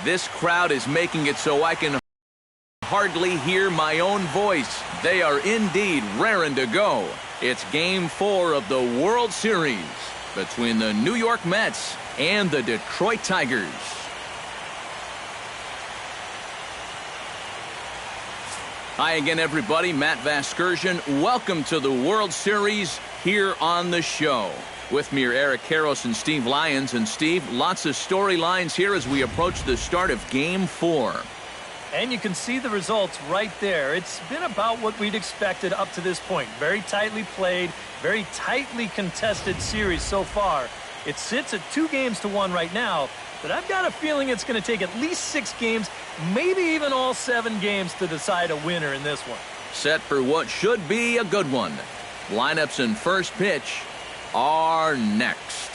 This crowd is making it so I can hardly hear my own voice. They are indeed raring to go. It's Game 4 of the World Series between the New York Mets and the Detroit Tigers. Hi again, everybody. Matt Vasgersian. Welcome to the World Series here on the show. With me are Eric Karros and Steve Lyons. And Steve, lots of storylines here as we approach the start of Game 4. And you can see the results right there. It's been about what we'd expected up to this point. Very tightly played, very tightly contested series so far. It sits at 2-1 right now, but I've got a feeling it's going to take at least 6 games, maybe even all 7 games to decide a winner in this one. Set for what should be a good one. Lineups and first pitch are next.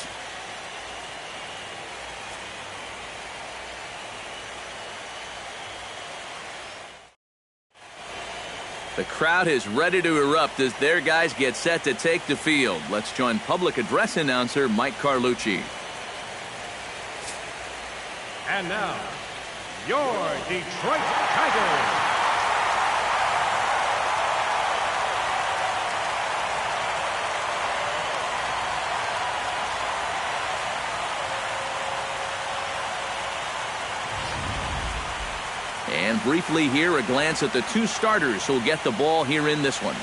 The crowd is ready to erupt as their guys get set to take the field. Let's join public address announcer Mike Carlucci. And now, your Detroit Tigers. And briefly here, a glance at the 2 starters who'll get the ball here in this one.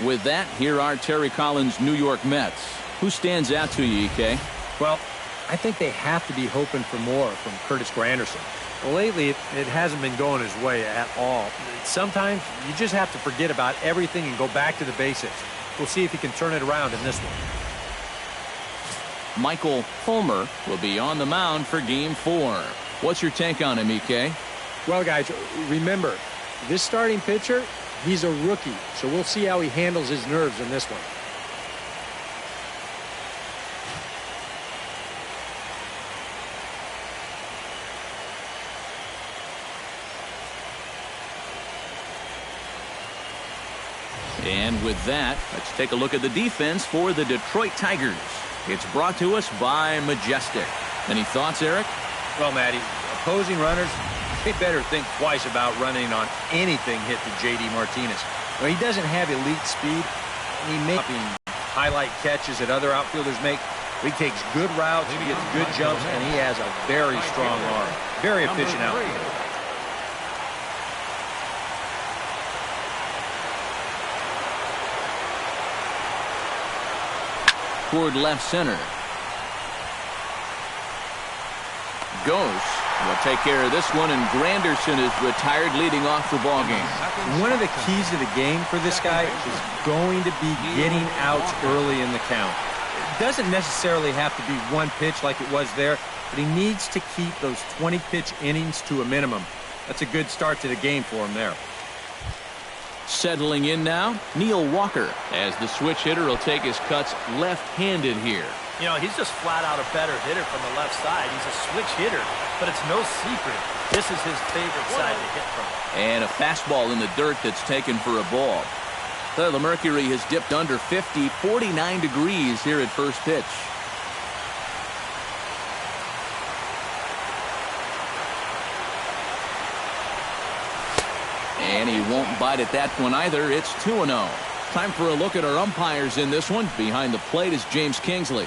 With that, here are Terry Collins' New York Mets. Who stands out to you, EK? Well, I think they have to be hoping for more from Curtis Granderson. Lately, it hasn't been going his way at all. Sometimes you just have to forget about everything and go back to the basics. We'll see if he can turn it around in this one. Michael Fulmer will be on the mound for Game 4. What's your take on him, EK? Well, guys, remember, this starting pitcher, he's a rookie, so we'll see how he handles his nerves in this one. And with that, let's take a look at the defense for the Detroit Tigers. It's brought to us by Majestic. Any thoughts, Eric? Well, Matty, opposing runners, they better think twice about running on anything hit to J.D. Martinez. Well, he doesn't have elite speed, and he makes highlight catches that other outfielders make. He takes good routes, he gets good jumps, and he has a very strong arm. Very efficient outfielder. Toward left center. Ghost will take care of this one, and Granderson is retired, leading off the ball game. One of the keys to the game for this guy is going to be getting outs early in the count. It doesn't necessarily have to be one pitch like it was there, but he needs to keep those 20-pitch innings to a minimum. That's a good start to the game for him there. Settling in now, Neil Walker, as the switch hitter will take his cuts left-handed here. You know, he's just flat out a better hitter from the left side. He's a switch hitter, but it's no secret. This is his favorite side to hit from. And a fastball in the dirt that's taken for a ball. The mercury has dipped under 50, 49 degrees here at first pitch. And he won't bite at that one either. It's 2-0. Time for a look at our umpires in this one. Behind the plate is James Kingsley.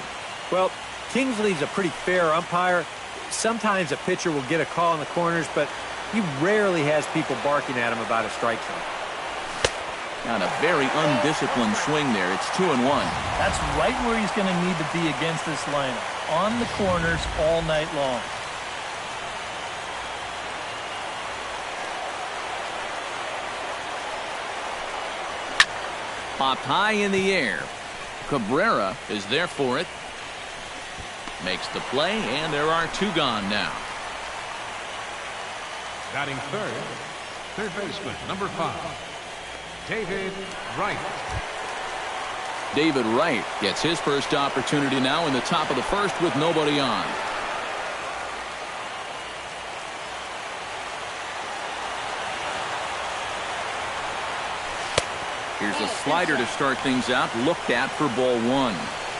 Well, Kingsley's a pretty fair umpire. Sometimes a pitcher will get a call in the corners, but he rarely has people barking at him about a strike zone. On a very undisciplined swing there. It's 2-1. That's right where he's going to need to be against this lineup. On the corners all night long. Popped high in the air. Cabrera is there for it. Makes the play, and there are 2 gone now. Batting third baseman, number 5, David Wright. David Wright gets his first opportunity now in the top of the first with nobody on. Here's a slider to start things out, looked at for ball 1.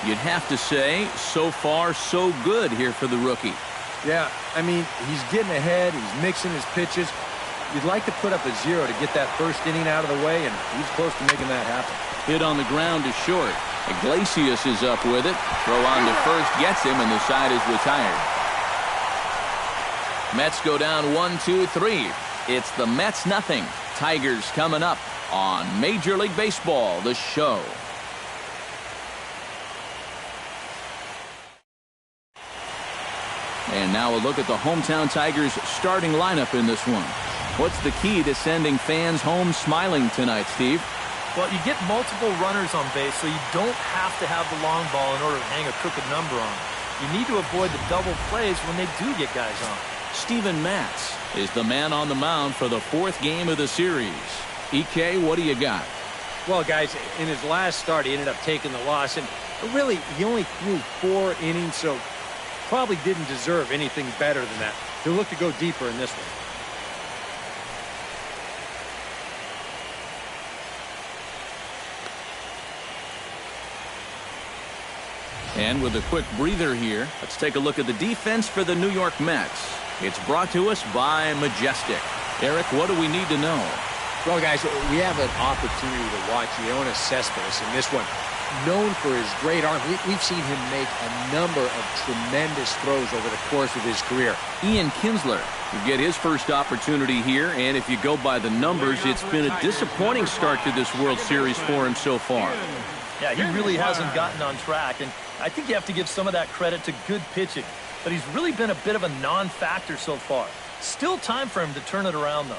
You'd have to say, so far, so good here for the rookie. Yeah, I mean, he's getting ahead. He's mixing his pitches. You'd like to put up a 0 to get that first inning out of the way, and he's close to making that happen. Hit on the ground is short. Iglesias is up with it. Throw on to first gets him, and the side is retired. Mets go down 1-2-3. It's the Mets nothing. Tigers coming up on Major League Baseball, the show. And now a look at the hometown Tigers starting lineup in this one. What's the key to sending fans home smiling tonight, Steve? Well, you get multiple runners on base, so you don't have to have the long ball in order to hang a crooked number on. You need to avoid the double plays when they do get guys on. Steven Matz is the man on the mound for the 4th game of the series. EK, what do you got? Well, guys, in his last start, he ended up taking the loss, and really, he only threw 4 innings, so probably didn't deserve anything better than that. He'll look to go deeper in this one. And with a quick breather here, let's take a look at the defense for the New York Mets. It's brought to us by Majestic. Eric, what do we need to know? Well, guys, we have an opportunity to watch Yoenis Cespedes in this one. Known for his great arm, we've seen him make a number of tremendous throws over the course of his career. Ian Kinsler will get his first opportunity here, and if you go by the numbers, it's been a disappointing start to this World Series for him so far. Yeah, he really hasn't gotten on track, and I think you have to give some of that credit to good pitching. But he's really been a bit of a non-factor so far. Still time for him to turn it around, though.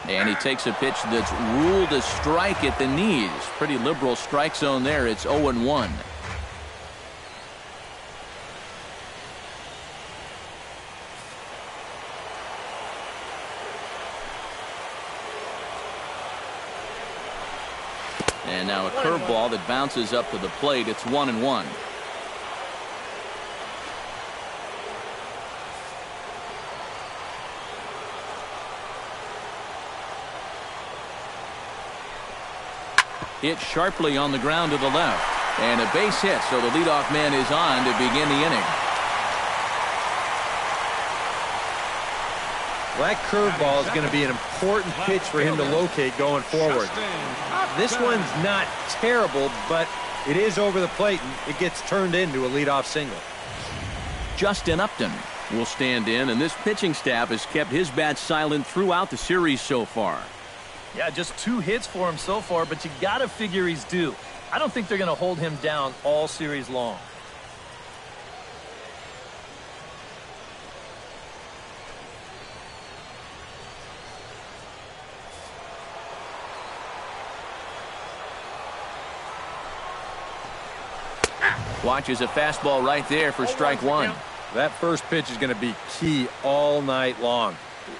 And he takes a pitch that's ruled a strike at the knees. Pretty liberal strike zone there. It's 0-1. And now a curveball that bounces up to the plate. It's 1-1. Hit sharply on the ground to the left. And a base hit, so the leadoff man is on to begin the inning. Well, that curveball is going to be an important pitch for him to locate going forward. This one's not terrible, but it is over the plate, and it gets turned into a leadoff single. Justin Upton will stand in, and this pitching staff has kept his bat silent throughout the series so far. Yeah, just 2 hits for him so far, but you got to figure he's due. I don't think they're going to hold him down all series long. Watches a fastball right there for strike 1. That first pitch is going to be key all night long.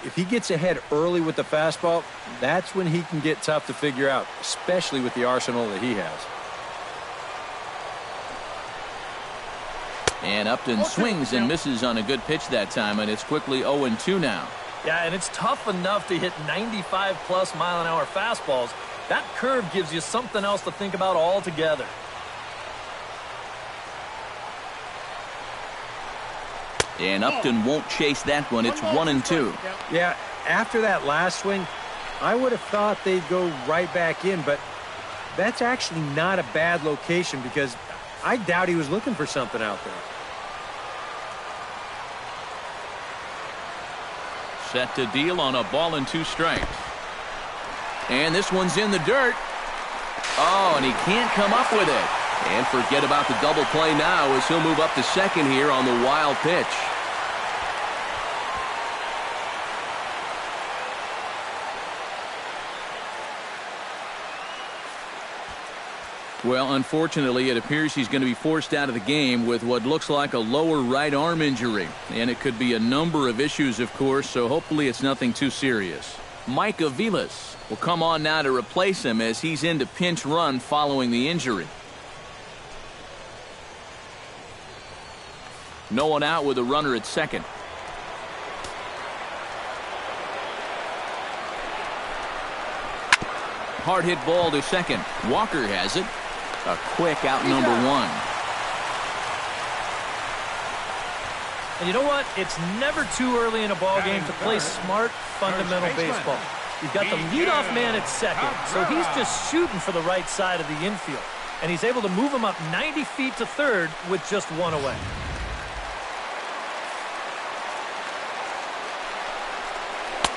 If he gets ahead early with the fastball, that's when he can get tough to figure out, especially with the arsenal that he has. And Upton swings and misses on a good pitch that time, and it's quickly 0-2 now. Yeah, and it's tough enough to hit 95+ mile-an-hour fastballs. That curve gives you something else to think about altogether. And Upton won't chase that one. It's 1-2. Yeah, after that last swing, I would have thought they'd go right back in, but that's actually not a bad location because I doubt he was looking for something out there. Set to deal on a ball and 2 strikes. And this one's in the dirt. Oh, and he can't come up with it. And forget about the double play now as he'll move up to second here on the wild pitch. Well, unfortunately, it appears he's going to be forced out of the game with what looks like a lower right arm injury. And it could be a number of issues, of course, so hopefully it's nothing too serious. Mike Aviles will come on now to replace him as he's in to pinch run following the injury. No one out with a runner at second. Hard hit ball to second. Walker has it. A quick out number one. And you know what? It's never too early in a ball game to play smart, fundamental baseball. You've got the leadoff man at second, so he's just shooting for the right side of the infield. And he's able to move him up 90 feet to third with just one away.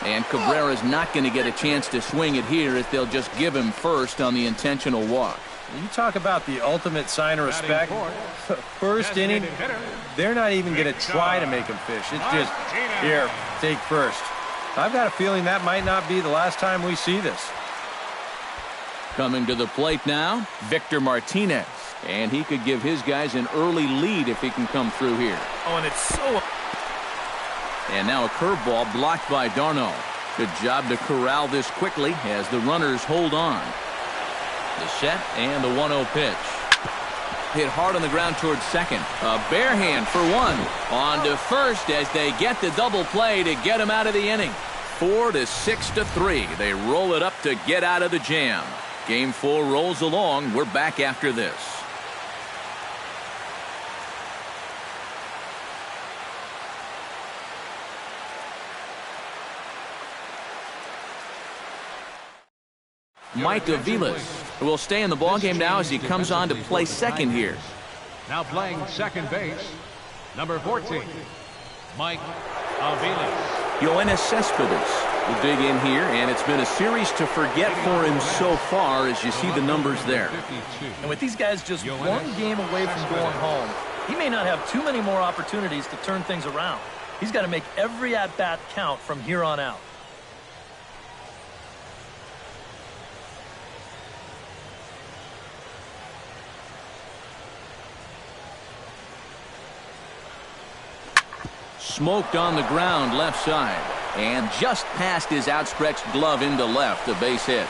And Cabrera's not going to get a chance to swing it here as they'll just give him first on the intentional walk. You talk about the ultimate sign of respect. First inning, they're not even going to try to make him fish. It's just, here, take first. I've got a feeling that might not be the last time we see this. Coming to the plate now, Victor Martinez. And he could give his guys an early lead if he can come through here. Oh, and it's so... And now a curveball blocked by d'Arnaud. Good job to corral this quickly as the runners hold on. The set and the 1-0 pitch. Hit hard on the ground towards second. A bare hand for one. On to first as they get the double play to get him out of the inning. 4 to 6 to 3. They roll it up to get out of the jam. Game 4 rolls along. We're back after this. Mike Aviles, who will stay in the ballgame now as he comes on to play second here. Now playing second base, number 14, Mike Aviles. Yoenis Cespedes will dig in here, and it's been a series to forget for him so far as you see the numbers there. And with these guys just one game away from going home, he may not have too many more opportunities to turn things around. He's got to make every at-bat count from here on out. Smoked on the ground left side and just past his outstretched glove into left, a base hit.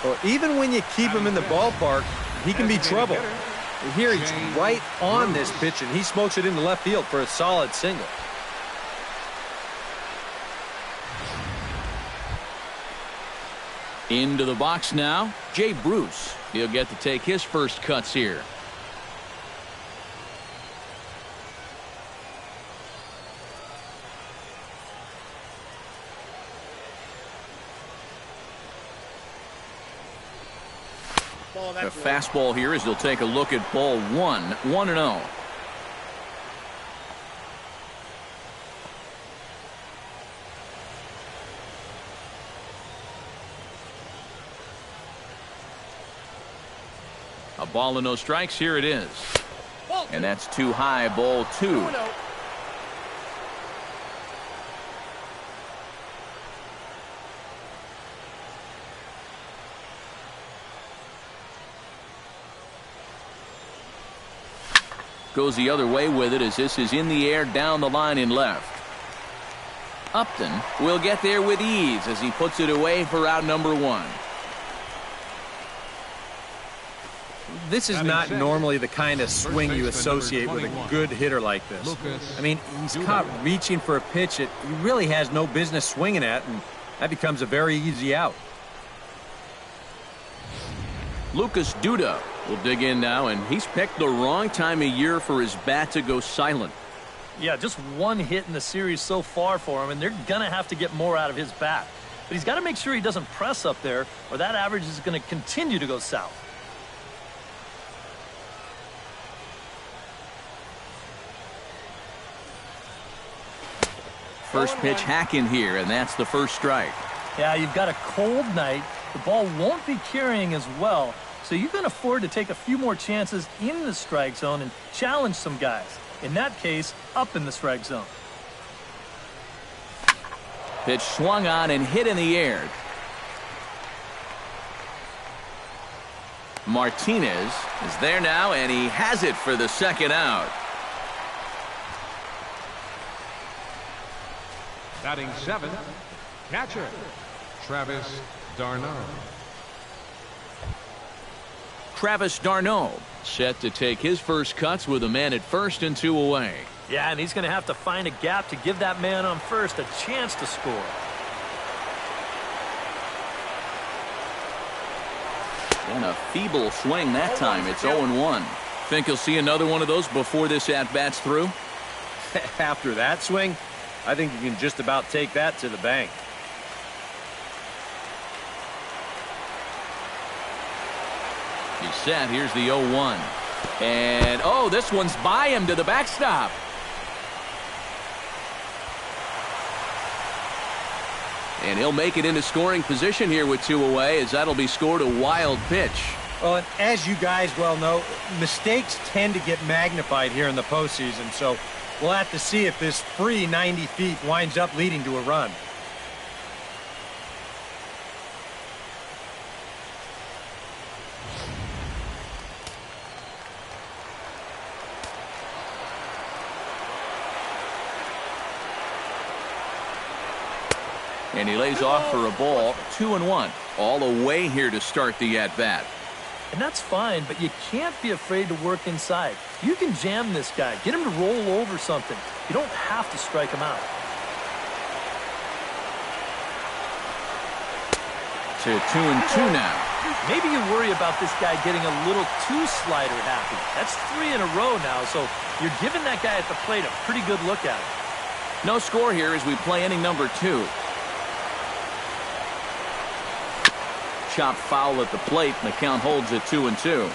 Well, even when you keep him in the ballpark, he can be trouble. Here he's right on this pitch, and he smokes it into left field for a solid single. Into the box now, Jay Bruce. He'll get to take his first cuts here. A fastball here as they'll take a look at ball 1-0. A ball and no strikes. Here it is. And that's too high, ball 2. Goes the other way with it as this is in the air down the line in left. Upton will get there with ease as he puts it away for out number 1. This is not normally the kind of swing you associate with a good hitter like this. I mean, he's caught reaching for a pitch that he really has no business swinging at, and that becomes a very easy out. Lucas Duda will dig in now, and he's picked the wrong time of year for his bat to go silent. Yeah, just one hit in the series so far for him, and they're going to have to get more out of his bat. But he's got to make sure he doesn't press up there, or that average is going to continue to go south. First pitch hack in here, and that's the first strike. Yeah, you've got a cold night. The ball won't be carrying as well, so you can afford to take a few more chances in the strike zone and challenge some guys. In that case, up in the strike zone. Pitch swung on and hit in the air. Martinez is there now, and he has it for the second out. Batting 7th, catcher, Travis d'Arnaud. Travis d'Arnaud set to take his first cuts with a man at first and 2 away. Yeah, and he's going to have to find a gap to give that man on first a chance to score. And a feeble swing that time. It's 0-1. Think you'll see another one of those before this at-bat's through? After that swing, I think you can just about take that to the bank. He's set. Here's the 0-1. And, oh, this one's by him to the backstop. And he'll make it into scoring position here with 2 away, as that'll be scored a wild pitch. Well, and as you guys well know, mistakes tend to get magnified here in the postseason, so we'll have to see if this free 90 feet winds up leading to a run. And he lays off for a ball. 2-1. All away here to start the at-bat. And that's fine, but you can't be afraid to work inside. You can jam this guy. Get him to roll over something. You don't have to strike him out. To 2-2 now. Maybe you worry about this guy getting a little too slider happy. That's 3 in a row now, so you're giving that guy at the plate a pretty good look at it. No score here as we play inning number 2. Chop foul at the plate, and the count holds at 2-2.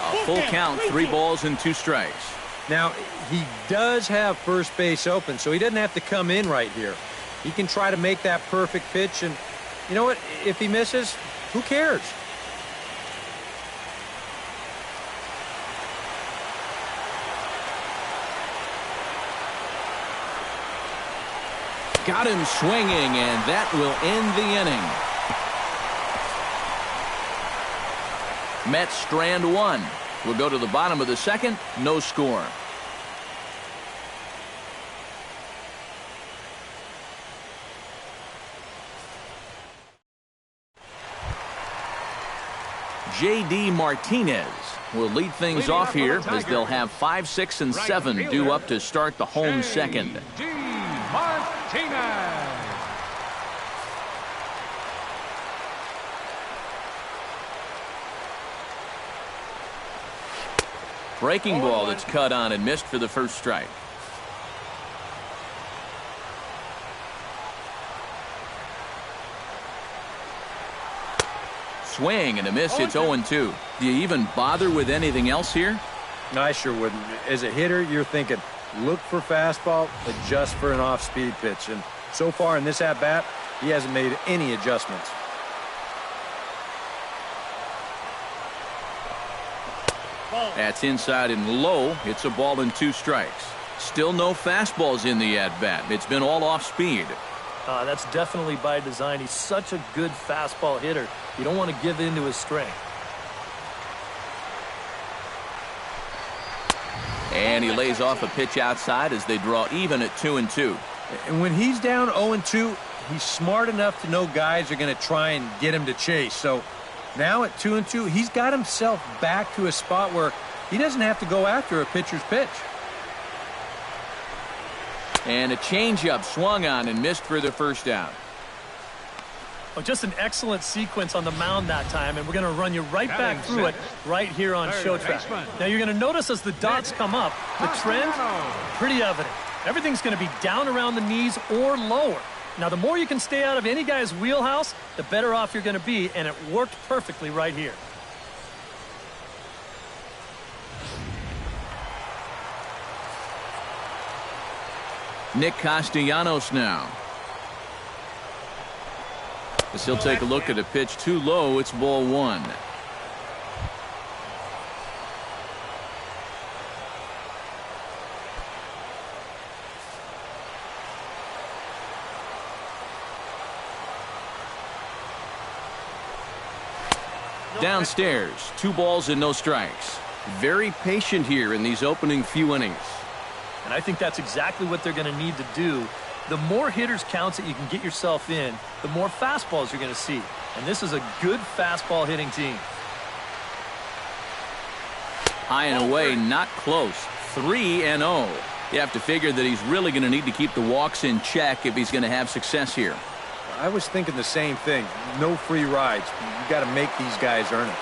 A full count, 3 balls and 2 strikes. Now, he does have first base open, so he doesn't have to come in right here. He can try to make that perfect pitch, and you know what? If he misses, who cares? Got him swinging, and that will end the inning. Mets strand 1. We'll go to the bottom of the second. No score. J.D. Martinez will lead things off here as they'll have 5, 6, and 7 due up to start the home second. Martinez. Breaking ball that's cut on and missed for the first strike. Swing and a miss. It's 0-2. Do you even bother with anything else here? No, I sure wouldn't. As a hitter, you're thinking, look for fastball, adjust for an off-speed pitch. And so far in this at-bat, he hasn't made any adjustments. That's inside and low. It's a ball and 2 strikes. Still no fastballs in the at-bat. It's been all off-speed. That's definitely by design. He's such a good fastball hitter. You don't want to give in to his strength. And he lays off a pitch outside as they draw even at 2-2. And when he's down 0-2, he's smart enough to know guys are going to try and get him to chase. So now at 2-2, he's got himself back to a spot where he doesn't have to go after a pitcher's pitch. And a changeup swung on and missed for the first out. Oh, just an excellent sequence on the mound that time, and we're going to run you right back through it right here on Showtrack. Now you're going to notice as the dots come up, the trend, pretty evident. Everything's going to be down around the knees or lower. Now the more you can stay out of any guy's wheelhouse, the better off you're going to be, and it worked perfectly right here. Nick Castellanos now. As he'll take a look at a pitch too low, it's ball 1. Downstairs, 2 balls and no strikes. Very patient here in these opening few innings. And I think that's exactly what they're going to need to do. The more hitters counts that you can get yourself in, the more fastballs you're going to see. And this is a good fastball hitting team. High and away, not close. 3-0. You have to figure that he's really going to need to keep the walks in check if he's going to have success here. I was thinking the same thing. No free rides. You got to make these guys earn it.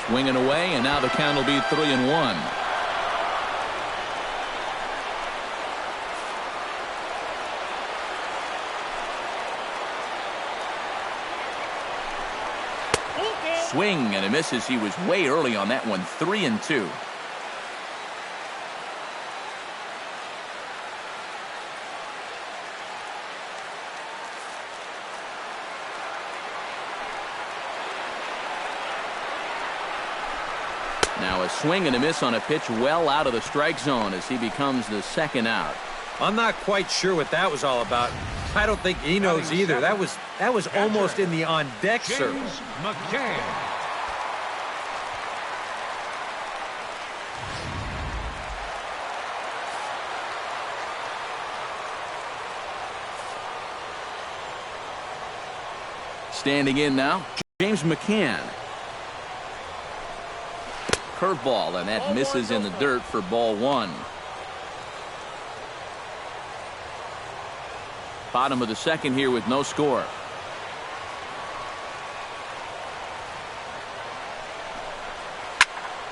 Swinging away, and now the count will be 3-1. Swing, and it misses. He was way early on that one. 3-2. Now a swing and a miss on a pitch well out of the strike zone as he becomes the second out. I'm not quite sure what that was all about. I don't think he knows either. That was almost in the on-deck circle. James McCann. Standing in now, James McCann. Curveball, and that misses in the dirt for ball one. Bottom of the second here with no score.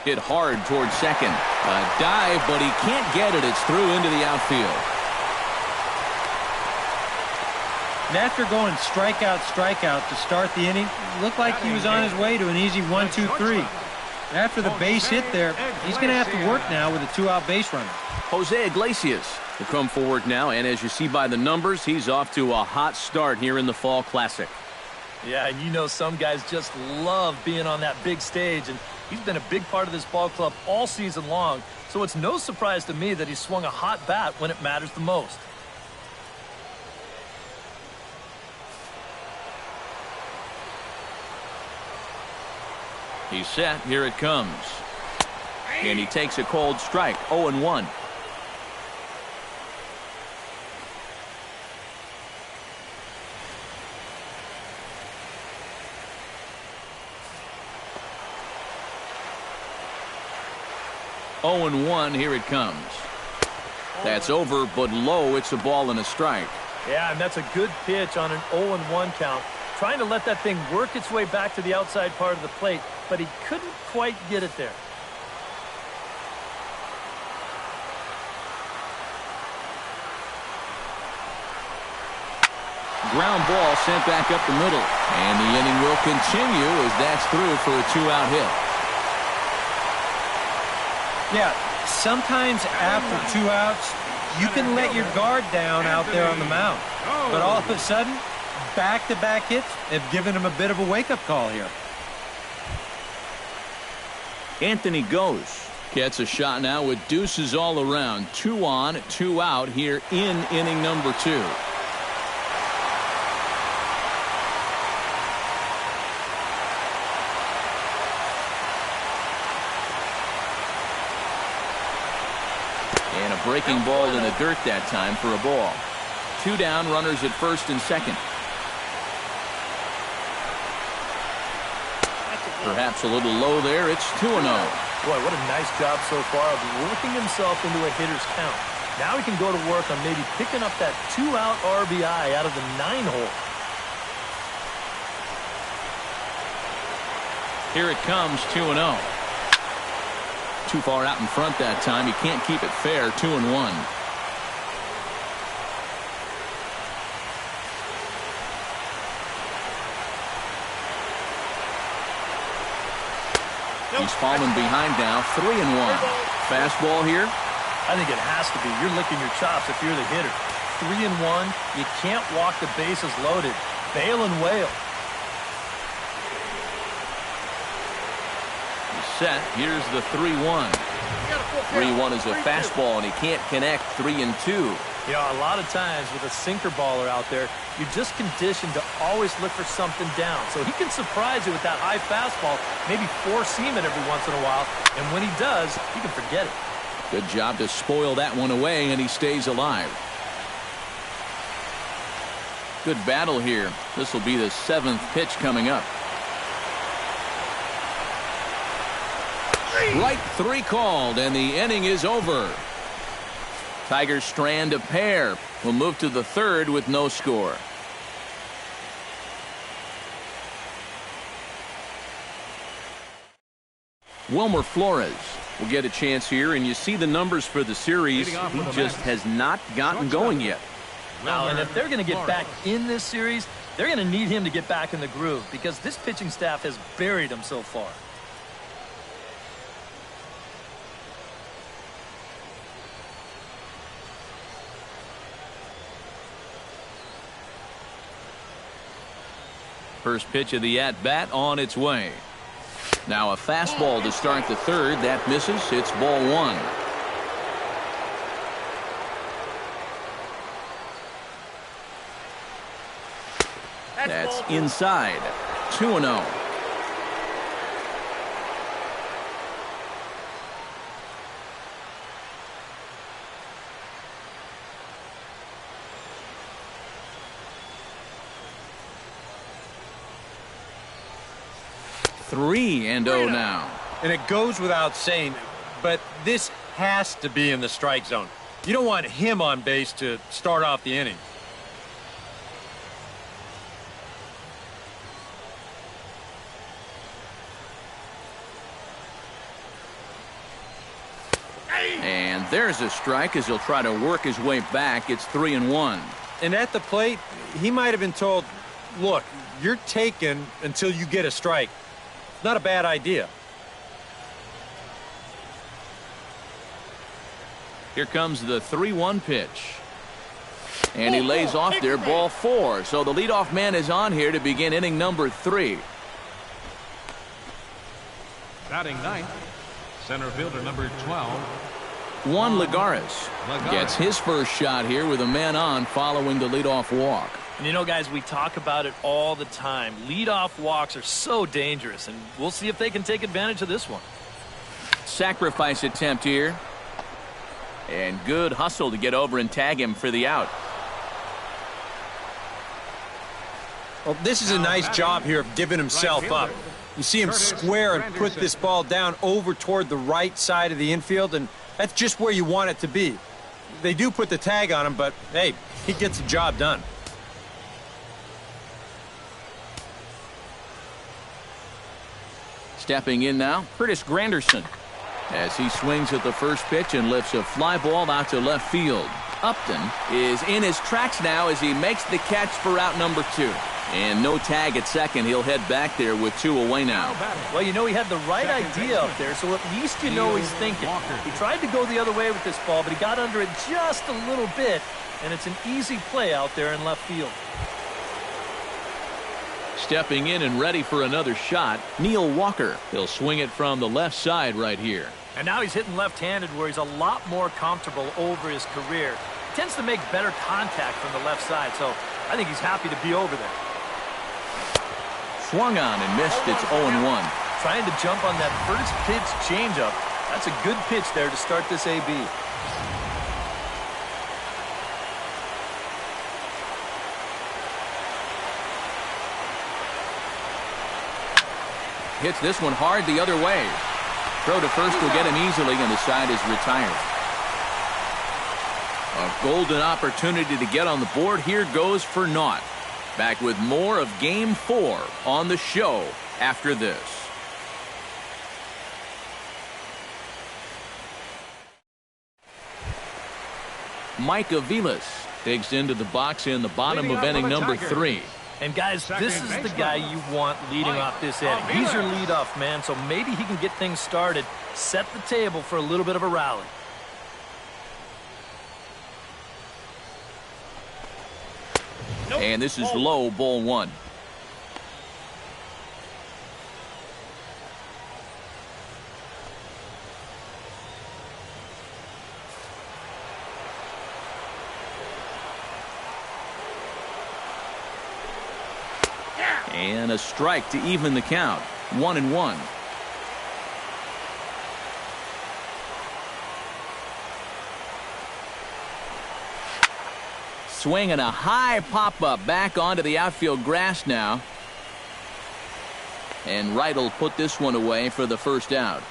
Hit hard towards second. A dive, but he can't get it. It's through into the outfield. And after going strikeout to start the inning, it looked like he was on his way to an easy 1-2-3. After the base hit there, he's going to have to work now with a two-out base runner. Jose Iglesias will come forward now, and as you see by the numbers, he's off to a hot start here in the Fall Classic. Yeah, and you know some guys just love being on that big stage, and he's been a big part of this ball club all season long, so it's no surprise to me that he swung a hot bat when it matters the most. He's set. Here it comes. And he takes a cold strike. 0-1. Here it comes. That's over, but low. It's a ball and a strike. Yeah, and that's a good pitch on an 0-1 count. Trying to let that thing work its way back to the outside part of the plate, but he couldn't quite get it there. Ground ball sent back up the middle. And the inning will continue as that's through for a two-out hit. Yeah, sometimes after 2 outs, you can let your guard down out there on the mound. But all of a sudden, back-to-back hits have given him a bit of a wake-up call here. Anthony goes. Gets a shot now with deuces all around. 2 on, 2 out here in inning number 2. And a breaking ball in the dirt that time for a ball. 2 down, runners at first and second. Perhaps a little low there. It's 2-0. Boy, what a nice job so far of working himself into a hitter's count. Now he can go to work on maybe picking up that 2-out RBI out of the 9-hole. Here it comes, 2-0. Too far out in front that time. He can't keep it fair. 2-1. He's fallen behind now. 3-1. Fastball here. I think it has to be. You're licking your chops if you're the hitter. 3-1. You can't walk the bases loaded. Bail and wail. He's set. Here's the 3-1. 3-1 is a fastball, and he can't connect. 3-2. You know, a lot of times with a sinker baller out there, you're just conditioned to always look for something down. So he can surprise you with that high fastball, maybe four-seam it every once in a while. And when he does, you can forget it. Good job to spoil that one away, and he stays alive. Good battle here. This will be the 7th pitch coming up. Right 3 called, and the inning is over. Tigers strand a pair. We'll move to the 3rd with no score. Wilmer Flores will get a chance here, and you see the numbers for the series. He just has not gotten going yet. Now, and if they're going to get back in this series, they're going to need him to get back in the groove because this pitching staff has buried him so far. First pitch of the at-bat on its way. Now a fastball to start the 3rd. That misses. It's ball 1. That's inside. 2-0. Three and 0 now. And it goes without saying, but this has to be in the strike zone. You don't want him on base to start off the inning. And there's a strike as he'll try to work his way back. It's 3-1. And at the plate, he might have been told, look, you're taken until you get a strike. Not a bad idea. Here comes the 3-1 pitch. And he lays off there, ball 4. So the leadoff man is on here to begin inning number 3. Batting 9th, center fielder number 12. Juan Lagares gets his first shot here with a man on following the leadoff walk. And you know, guys, we talk about it all the time. Leadoff walks are so dangerous, and we'll see if they can take advantage of this one. Sacrifice attempt here. And good hustle to get over and tag him for the out. Well, this is a nice job here of giving himself up. You see him square and put this ball down over toward the right side of the infield, and that's just where you want it to be. They do put the tag on him, but, hey, he gets the job done. Stepping in now, Curtis Granderson, as he swings at the first pitch and lifts a fly ball out to left field. Upton is in his tracks now as he makes the catch for out number 2. And no tag at second. He'll head back there with 2 away now. Well, you know, he had the right idea up there, so at least you know he's thinking. He tried to go the other way with this ball, but he got under it just a little bit, and it's an easy play out there in left field. Stepping in and ready for another shot, Neil Walker. He'll swing it from the left side right here. And now he's hitting left-handed where he's a lot more comfortable over his career. He tends to make better contact from the left side, so I think he's happy to be over there. Swung on and missed. It's 0-1. Trying to jump on that first pitch changeup. That's a good pitch there to start this AB. Hits this one hard the other way. Throw to first will get him easily, and the side is retired. A golden opportunity to get on the board here goes for naught. Back with more of Game 4 on the show after this. Mike Aviles digs into the box in the bottom of inning number 3. And guys, this is the guy you want leading off this inning. He's your leadoff man, so maybe he can get things started, set the table for a little bit of a rally. And this is low, ball 1. And a strike to even the count. 1-1. Swinging a high pop-up back onto the outfield grass now. And Wright will put this one away for the first out.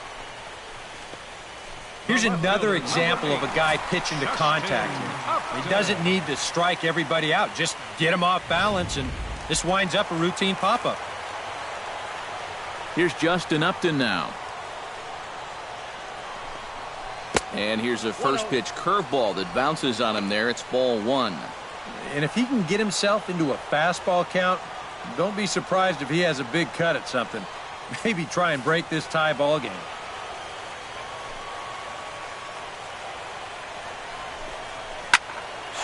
Here's another example of a guy pitching to contact here. He doesn't need to strike everybody out. Just get him off balance, and this winds up a routine pop-up. Here's Justin Upton now. And here's a first pitch curveball that bounces on him there. It's ball one. And if he can get himself into a fastball count, don't be surprised if he has a big cut at something. Maybe try and break this tie ball game.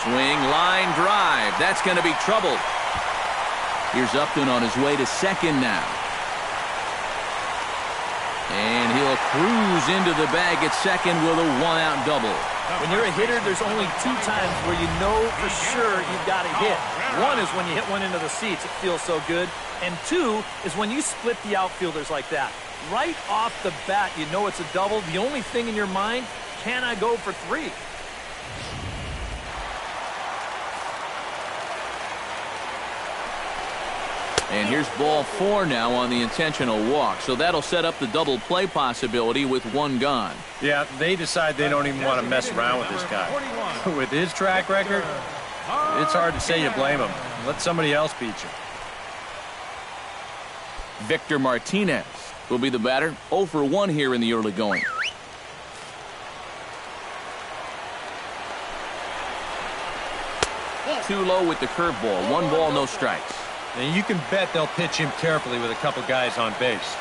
Swing, line, drive. That's going to be trouble. Here's Upton on his way to second now. And he'll cruise into the bag at second with a one-out double. When you're a hitter, there's only two times where you know for sure you've got a hit. One is when you hit one into the seats. It feels so good. And two is when you split the outfielders like that. Right off the bat, you know it's a double. The only thing in your mind, can I go for three? And here's ball four now on the intentional walk. So that'll set up the double play possibility with one gone. Yeah, they decide they don't even want to mess around with this guy. With his track record, it's hard to say you blame him. Let somebody else beat you. Victor Martinez will be the batter. 0 for 1 here in the early going. Too low with the curveball. 1 ball, no strikes. And you can bet they'll pitch him carefully with a couple guys on base.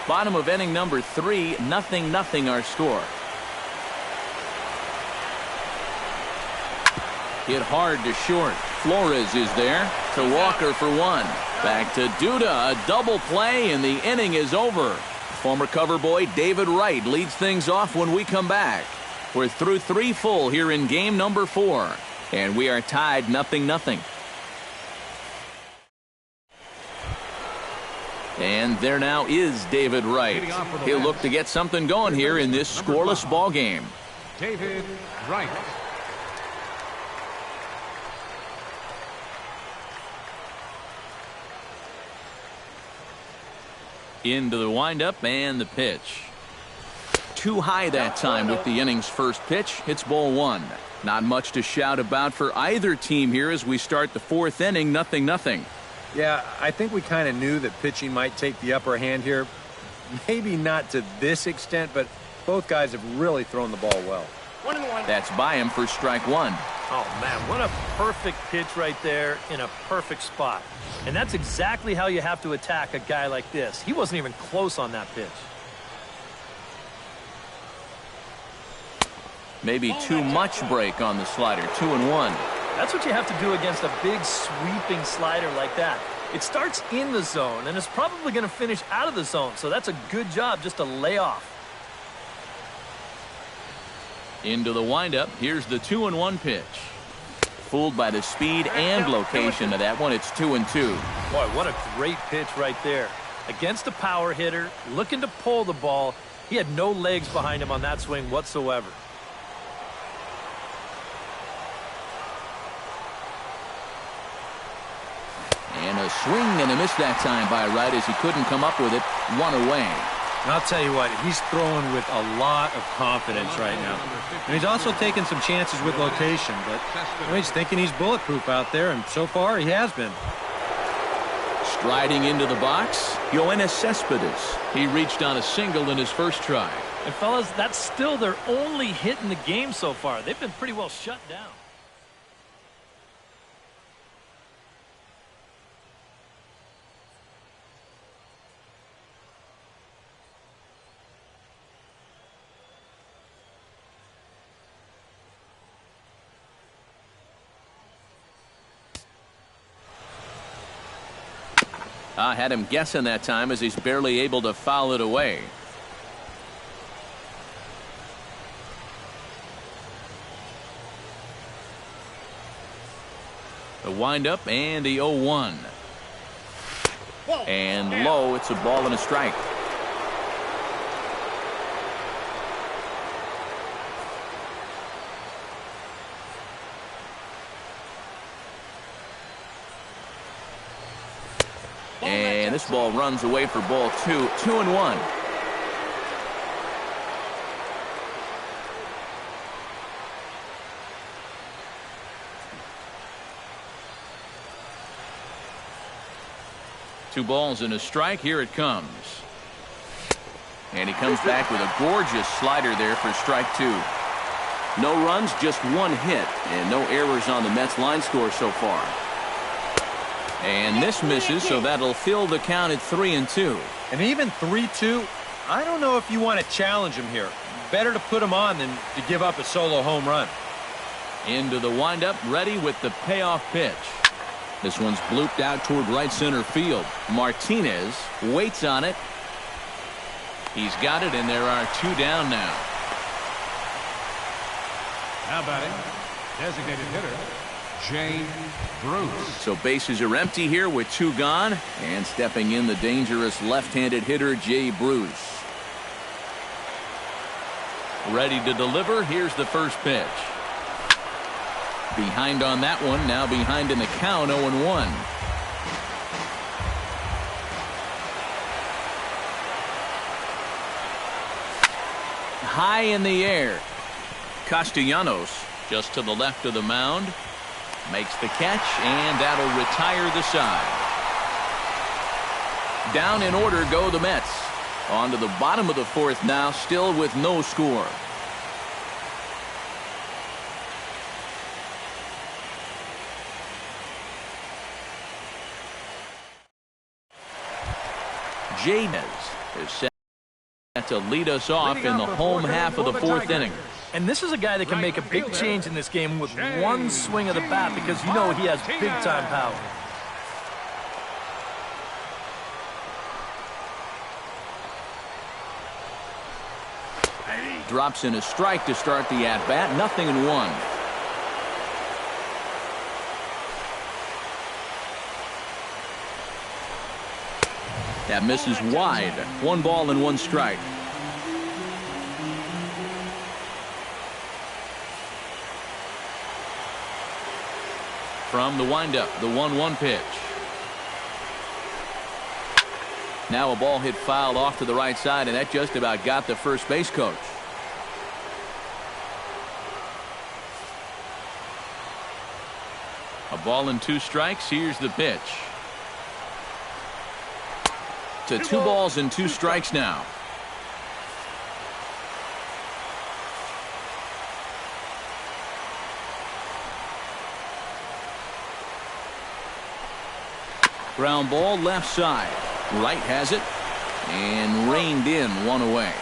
Bottom of inning number 3, 0-0 our score. Hit hard to short. Flores is there to Walker for 1. Back to Duda. A double play, and the inning is over. Former cover boy David Wright leads things off when we come back. We're through 3 full here in game number 4, and we are tied 0-0. And there now is David Wright. He'll look to get something going here in this scoreless ball game. David Wright. Into the windup and the pitch. Too high that time with the inning's first pitch. It's ball 1. Not much to shout about for either team here as we start the 4th inning. 0-0. Yeah, I think we kind of knew that pitching might take the upper hand here. Maybe not to this extent, but both guys have really thrown the ball well. 1-1. That's by him for strike 1. Oh, man, what a perfect pitch right there in a perfect spot. And that's exactly how you have to attack a guy like this. He wasn't even close on that pitch. Maybe too much break on the slider. 2-1. That's what you have to do against a big sweeping slider like that. It starts in the zone, and it's probably going to finish out of the zone. So that's a good job just to lay off. Into the windup. Here's the 2-1 pitch. Fooled by the speed and location of that one. It's 2-2. Boy, what a great pitch right there. Against a power hitter, looking to pull the ball. He had no legs behind him on that swing whatsoever. And a swing and a miss that time by Wright as he couldn't come up with it. 1 away. And I'll tell you what, he's throwing with a lot of confidence right now. And he's also taking some chances with location, but he's thinking he's bulletproof out there, and so far he has been. Striding into the box, Yoenis Cespedes. He reached on a single in his first try. And fellas, that's still their only hit in the game so far. They've been pretty well shut down. I had him guessing that time as he's barely able to foul it away. The windup and the 0-1. And low, it's a ball and a strike. And And this ball runs away for ball 2, 2-1. Two balls and a strike. Here it comes. And he comes back with a gorgeous slider there for strike 2. No runs, just one hit, and no errors on the Mets line score so far. And this misses, so that'll fill the count at 3-2. And even 3-2, I don't know if you want to challenge him here. Better to put him on than to give up a solo home run. Into the windup, ready with the payoff pitch. This one's blooped out toward right center field. Martinez waits on it. He's got it, and there are 2 down now. Now batting, designated hitter, Jay Bruce. So bases are empty here with 2 gone. And stepping in, the dangerous left-handed hitter, Jay Bruce. Ready to deliver. Here's the first pitch. Behind on that one. Now behind in the count, 0-1. High in the air. Castellanos just to the left of the mound. Makes the catch, and that'll retire the side. Down in order go the Mets. On to the bottom of the 4th now, still with no score. Jadez is set to lead us off in the home half of the 4th inning. And this is a guy that can make a big change in this game with one swing of the bat, because you know he has big-time power. Drops in a strike to start the at-bat. 0-1. That misses wide. 1 ball and 1 strike. From the windup, the 1-1 pitch. Now a ball hit foul off to the right side, and that just about got the first base coach. A ball and 2 strikes. Here's the pitch. To 2 balls and 2 strikes now. Ground ball left side. Right has it and reined in, 1 away.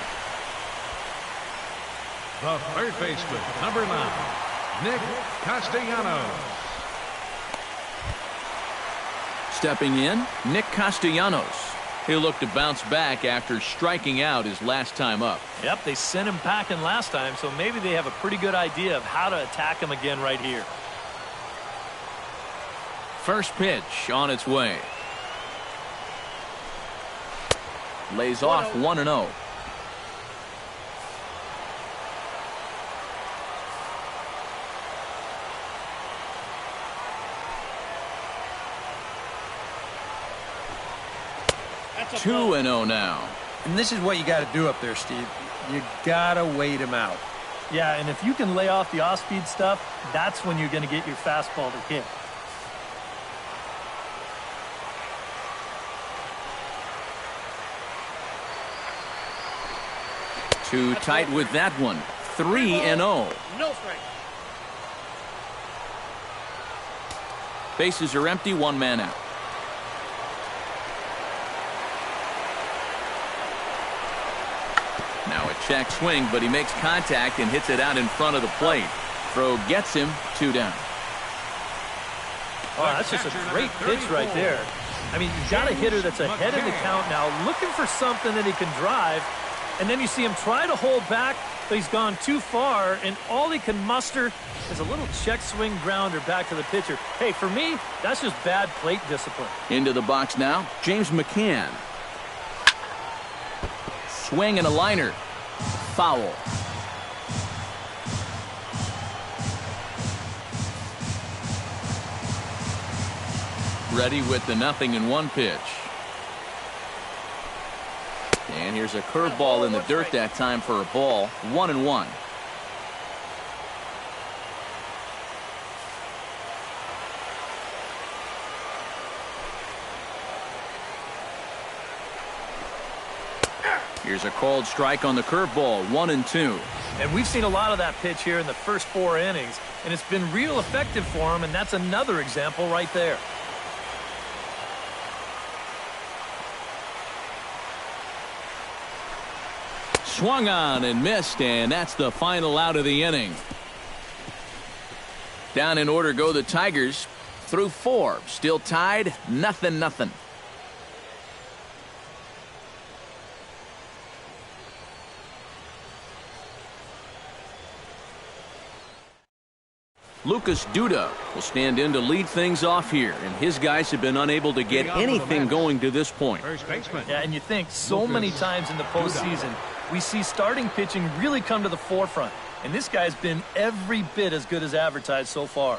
The third baseman, number 9, Nick Castellanos. Stepping in, Nick Castellanos. He'll look to bounce back after striking out his last time up. Yep, they sent him packing last time, so maybe they have a pretty good idea of how to attack him again right here. First pitch on its way. Lays off 1-0. That's 2-0 now. And this is what you got to do up there, Steve. You got to wait him out. Yeah, and if you can lay off the off-speed stuff, that's when you're going to get your fastball to hit. Too tight with that one. 3-0. No strike. Bases are empty, 1 man out. Now a check swing, but he makes contact and hits it out in front of the plate. Throw gets him, 2 down. Oh, that's just a great pitch right there. I mean, you've got a hitter that's ahead of the count now, looking for something that he can drive. And then you see him try to hold back, but he's gone too far, and all he can muster is a little check swing grounder back to the pitcher. Hey, for me, that's just bad plate discipline. Into the box now, James McCann. Swing and a liner. Foul. Ready with the 0-1 pitch. here's a curveball in the dirt that time for a ball. 1-1. Here's a called strike on the curveball. 1-2. And we've seen a lot of that pitch here in the first 4 innings, and it's been real effective for him, and that's another example right there. Swung on and missed, and that's the final out of the inning. Down in order go the Tigers through 4. Still tied, 0-0. Lucas Duda will stand in to lead things off here, and his guys have been unable to get anything going to this point. First baseman. Yeah, and you think so many times in the postseason, we see starting pitching really come to the forefront, and this guy's been every bit as good as advertised so far.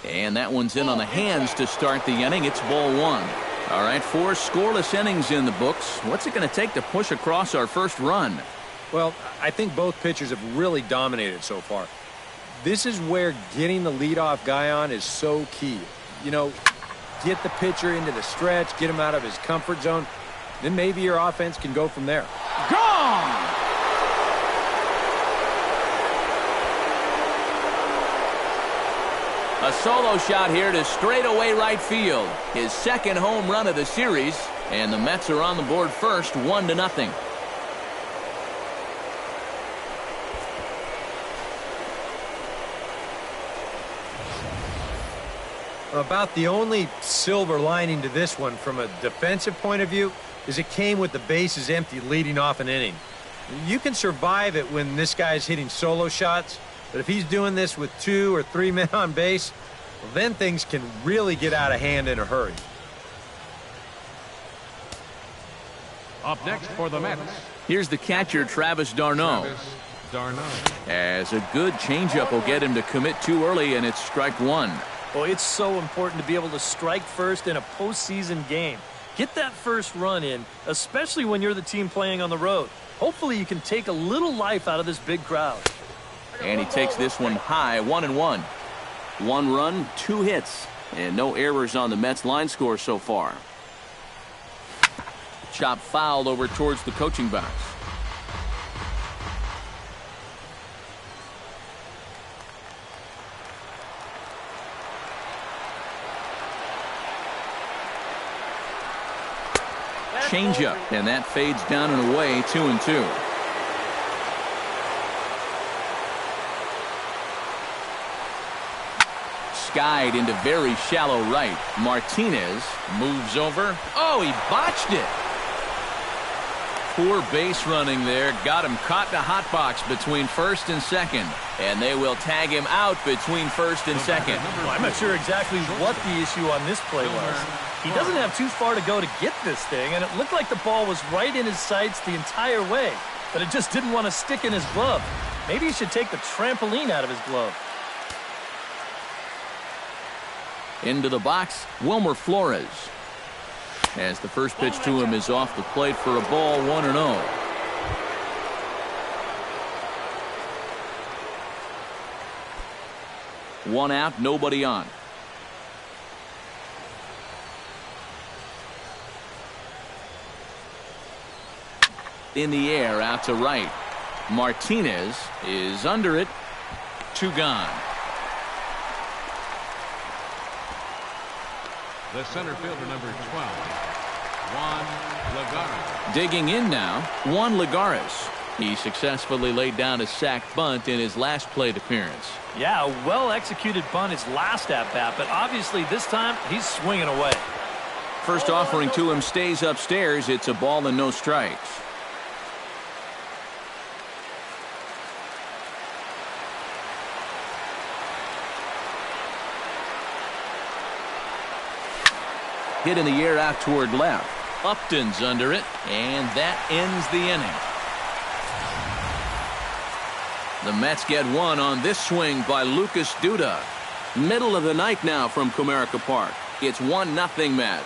And that one's in on the hands to start the inning. It's ball 1. All right, 4 scoreless innings in the books. What's it going to take to push across our first run? Well, I think both pitchers have really dominated so far. This is where getting the leadoff guy on is so key. You know, get the pitcher into the stretch, get him out of his comfort zone, then maybe your offense can go from there. Gone! A solo shot here to straightaway right field. His second home run of the series, and the Mets are on the board first, 1-0. About the only silver lining to this one from a defensive point of view is it came with the bases empty leading off an inning. You can survive it when this guy's hitting solo shots, but if he's doing this with 2 or 3 men on base, well, then things can really get out of hand in a hurry. Up next for the Mets. Here's the catcher, Travis d'Arnaud. As a good changeup will get him to commit too early, and it's strike 1. Well, it's so important to be able to strike first in a postseason game. Get that first run in, especially when you're the team playing on the road. Hopefully you can take a little life out of this big crowd. And he takes this one high, 1-1. 1 run, 2 hits, and no errors on the Mets line score so far. Chop fouled over towards the coaching box. Changeup, and that fades down and away, 2-2. Skied into very shallow right. Martinez moves over. Oh, he botched it. Poor base running there. Got him caught in a hot box between first and second. And they will tag him out between first and second. Well, I'm not sure exactly what the issue on this play was. He doesn't have too far to go to get this thing, and it looked like the ball was right in his sights the entire way, but it just didn't want to stick in his glove. Maybe he should take the trampoline out of his glove. Into the box, Wilmer Flores. As the first pitch to him is off the plate for a ball, 1-0. One out, nobody on. In the air, out to right. Martinez is under it. 2 gone. The center fielder, number 12, Juan Lagares. Digging in now, Juan Lagares. He successfully laid down a sac bunt in his last plate appearance. Yeah, a well-executed bunt his last at-bat, but obviously this time he's swinging away. First offering to him stays upstairs. It's a ball and no strikes. Hit in the air out toward left. Upton's under it, and that ends the inning. The Mets get one on this swing by Lucas Duda. Middle of the ninth now from Comerica Park. It's 1-0 Mets.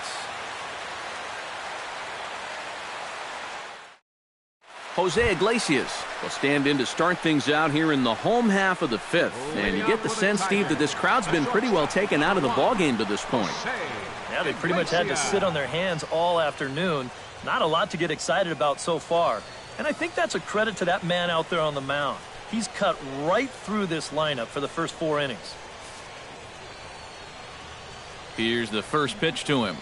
Jose Iglesias will stand in to start things out here in the home half of the fifth. And you get the sense, Steve, that this crowd's been pretty well taken out of the ballgame to this point. Yeah, they pretty much had to sit on their hands all afternoon. Not a lot to get excited about so far. And I think that's a credit to that man out there on the mound. He's cut right through this lineup for the first 4 innings. Here's the first pitch to him.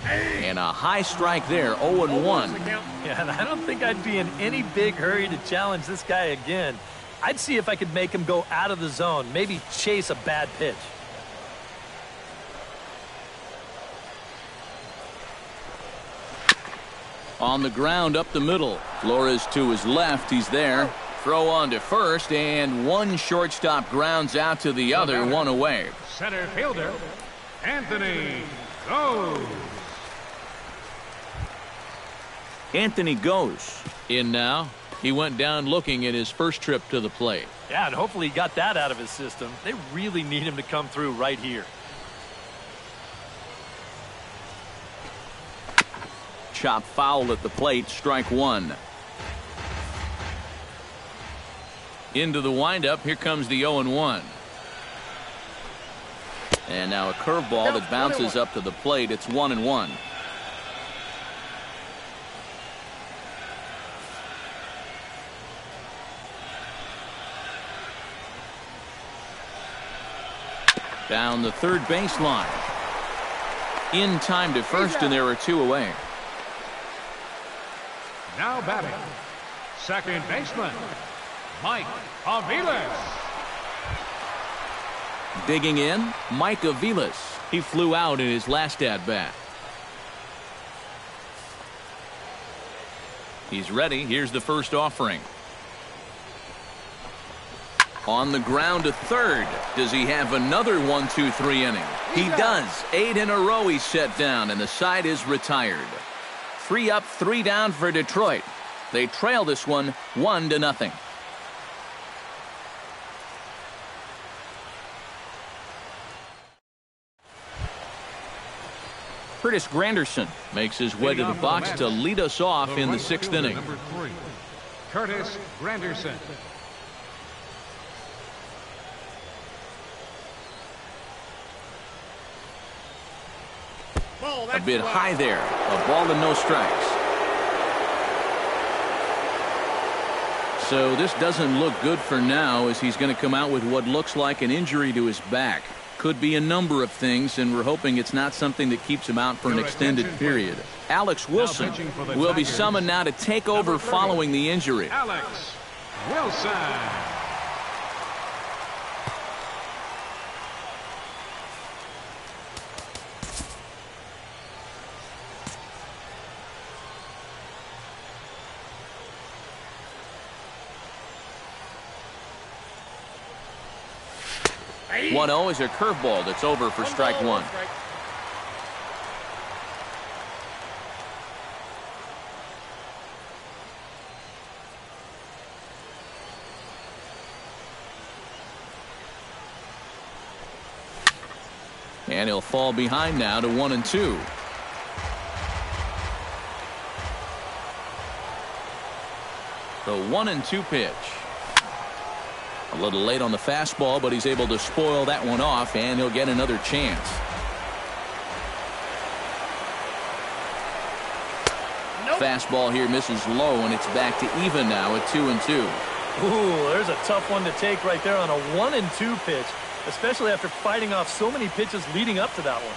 And a high strike there, 0-1. Yeah, and I don't think I'd be in any big hurry to challenge this guy again. I'd see if I could make him go out of the zone, maybe chase a bad pitch. On the ground up the middle. Flores to his left. He's there. Throw on to first, and one shortstop grounds out to the other, one away. Center fielder, Anthony goes. Anthony goes in now. He went down looking at his first trip to the plate. Yeah, and hopefully he got that out of his system. They really need him to come through right here. Chop foul at the plate, strike one. Into the windup, here comes the 0-1. And now a curveball that bounces up to the plate. It's 1-1. Down the third baseline. In time to first, and there are 2 away. Now batting, second baseman, Mike Aviles. Digging in, Mike Aviles. He flew out in his last at-bat. He's ready. Here's the first offering. On the ground to third. Does he have another 1-2-3 inning? He does. 8 in a row he's set down, and the side is retired. 3 up, 3 down for Detroit. They trail this one 1-0. Curtis Granderson makes his way to the box to lead us off in the 6th inning. Number 3, Curtis Granderson. A bit high there. A ball and no strikes. So this doesn't look good for now, as he's going to come out with what looks like an injury to his back. Could be a number of things, and we're hoping it's not something that keeps him out for an extended period. Alex Wilson will be summoned now to take over following the injury. Alex Wilson. Hey. 1-0 is a curveball that's over for strike one. And he'll fall behind now to 1-2. The 1-2 pitch. A little late on the fastball, but he's able to spoil that one off, and he'll get another chance. Nope. Fastball here misses low, and it's back to even now at 2-2. Ooh, there's a tough one to take right there on a 1-2 pitch, especially after fighting off so many pitches leading up to that one.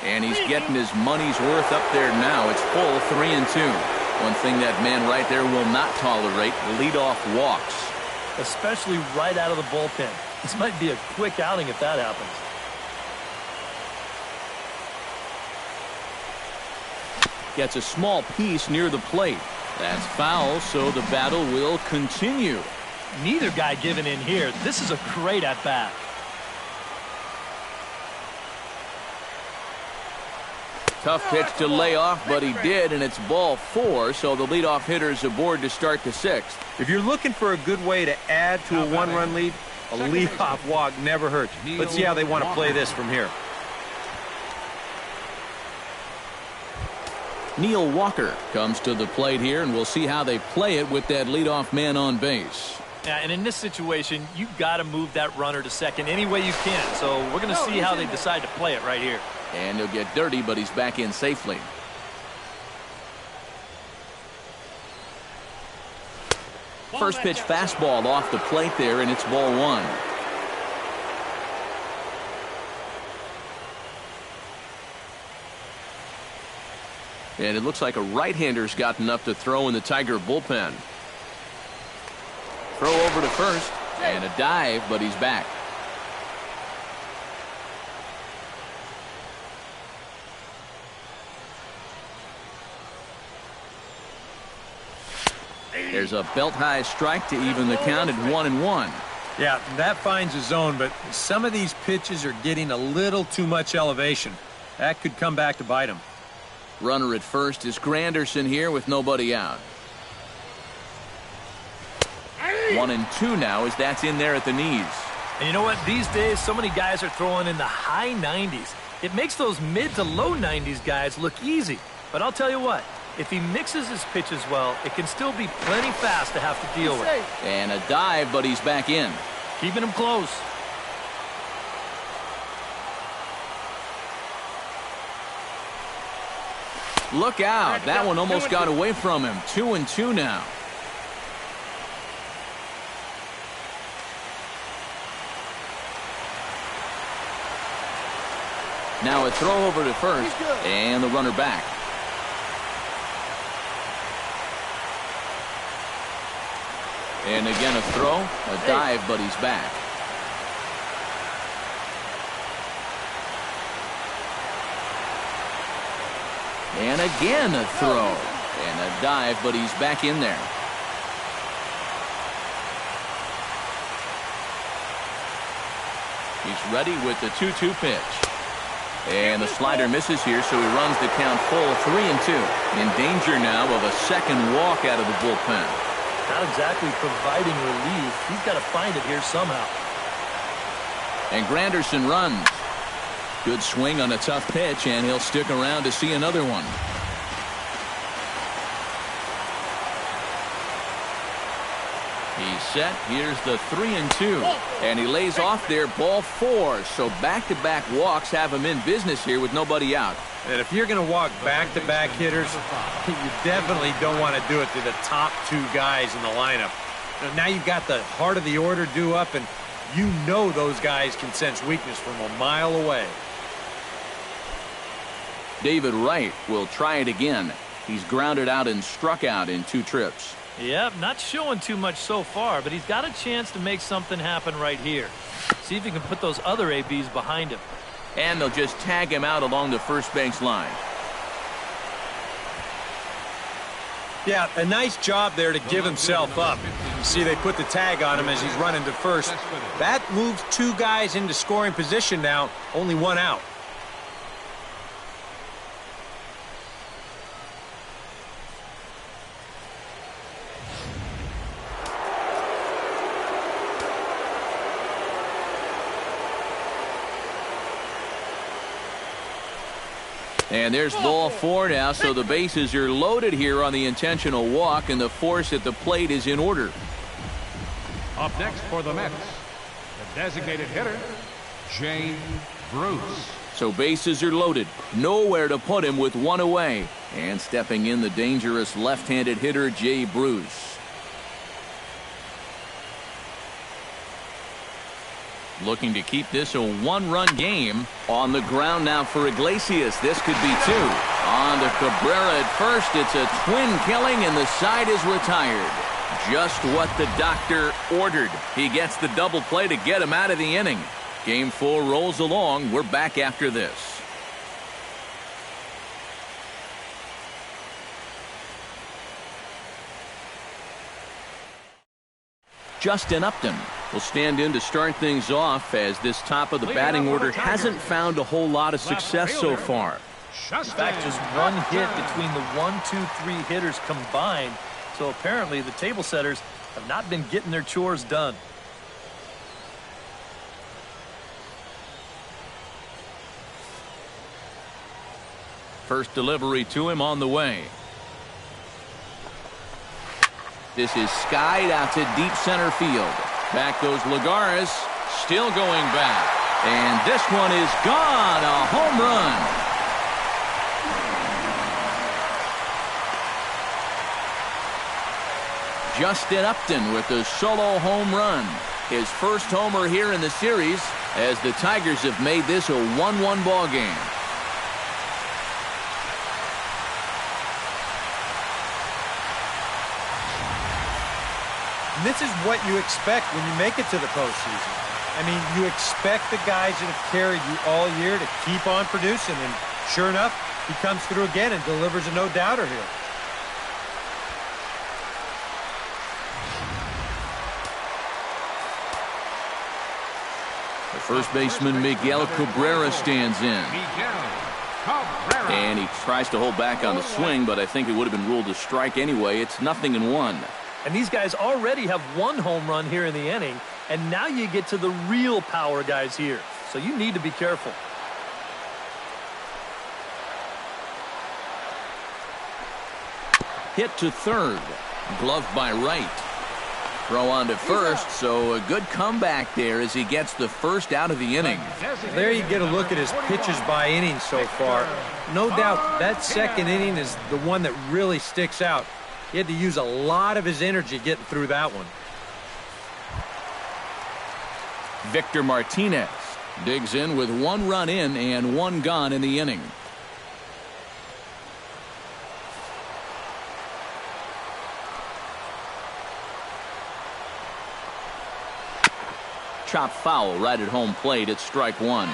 And he's getting his money's worth up there now. It's full 3-2. One thing that man right there will not tolerate, leadoff walks. Especially right out of the bullpen. This might be a quick outing if that happens. Gets a small piece near the plate. That's foul, so the battle will continue. Neither guy giving in here. This is a great at-bat. Tough pitch to lay off, but he did, and it's ball 4, so the leadoff hitter is aboard to start the 6th. If you're looking for a good way to add to a one-run lead, a leadoff walk never hurts. Let's see how they want to play this from here. Neil Walker comes to the plate here, and we'll see how they play it with that leadoff man on base. Yeah, and in this situation, you've got to move that runner to second any way you can. So we're going to see how they decide to play it right here. And he'll get dirty, but he's back in safely. First pitch fastball off the plate there, and it's ball 1. And it looks like a right-hander's gotten up to throw in the Tiger bullpen. Throw over to first, and a dive, but he's back. There's a belt-high strike to even the count at 1-1. Yeah, that finds a zone, but some of these pitches are getting a little too much elevation. That could come back to bite him. Runner at first is Granderson here with nobody out. 1-2 now as that's in there at the knees. And you know what? These days, so many guys are throwing in the high 90s. It makes those mid to low 90s guys look easy. But I'll tell you what, if he mixes his pitches well, it can still be plenty fast to have to deal with. And a dive, but he's back in. Keeping him close. Look out. That one almost got away from him. 2-2 now. Now a throw over to first, and the runner back. And again a throw, a dive, but he's back. And again a throw, and a dive, but he's back in there. He's ready with the 2-2 pitch. And the slider misses here, so he runs the count full 3-2. In danger now of a second walk out of the bullpen. Not exactly providing relief. He's got to find it here somehow. And Granderson runs. Good swing on a tough pitch, and he'll stick around to see another one. He's set. Here's the 3-2. And he lays off there, ball 4. So back-to-back walks have him in business here with nobody out. And if you're going to walk back-to-back hitters, you definitely don't want to do it to the top 2 guys in the lineup. Now you've got the heart of the order due up, and you know those guys can sense weakness from a mile away. David Wright will try it again. He's grounded out and struck out in 2 trips. Yep, not showing too much so far, but he's got a chance to make something happen right here. See if he can put those other ABs behind him. And they'll just tag him out along the first base line. Yeah, a nice job there to give himself up. You see they put the tag on him as he's running to first. That moves 2 guys into scoring position now, only 1 out. And there's ball 4 now, so the bases are loaded here on the intentional walk, and the force at the plate is in order. Up next for the Mets, the designated hitter, Jay Bruce. So bases are loaded. Nowhere to put him with 1 away. And stepping in, the dangerous left-handed hitter, Jay Bruce. Looking to keep this a 1-run game. On the ground now for Iglesias. This could be 2. On to Cabrera at first. It's a twin killing, and the side is retired. Just what the doctor ordered. He gets the double play to get him out of the inning. Game 4 rolls along. We're back after this. Justin Upton will stand in to start things off, as this top of the batting order hasn't found a whole lot of success so far. In fact, just one hit between the 1, 2, 3 hitters combined. So apparently the table setters have not been getting their chores done. First delivery to him on the way. This is skied out to deep center field. Back goes Lagares, still going back. And this one is gone, a home run. Justin Upton with the solo home run. His first homer here in the series as the Tigers have made this a 1-1 ball game. And this is what you expect when you make it to the postseason. I mean, you expect the guys that have carried you all year to keep on producing, and sure enough, he comes through again and delivers a no-doubter here. The first baseman, Miguel Cabrera, stands in. And he tries to hold back on the swing, but I think it would have been ruled a strike anyway. It's 0-1. And these guys already have one home run here in the inning, and now you get to the real power guys here. So you need to be careful. Hit to third. Gloved by Wright. Throw on to first, so a good comeback there as he gets the first out of the inning. There you get a look at his pitches by inning so far. No doubt that second inning is the one that really sticks out. He had to use a lot of his energy getting through that one. Victor Martinez digs in with 1 run in and 1 gone in the inning. Chop foul right at home plate. It's strike 1.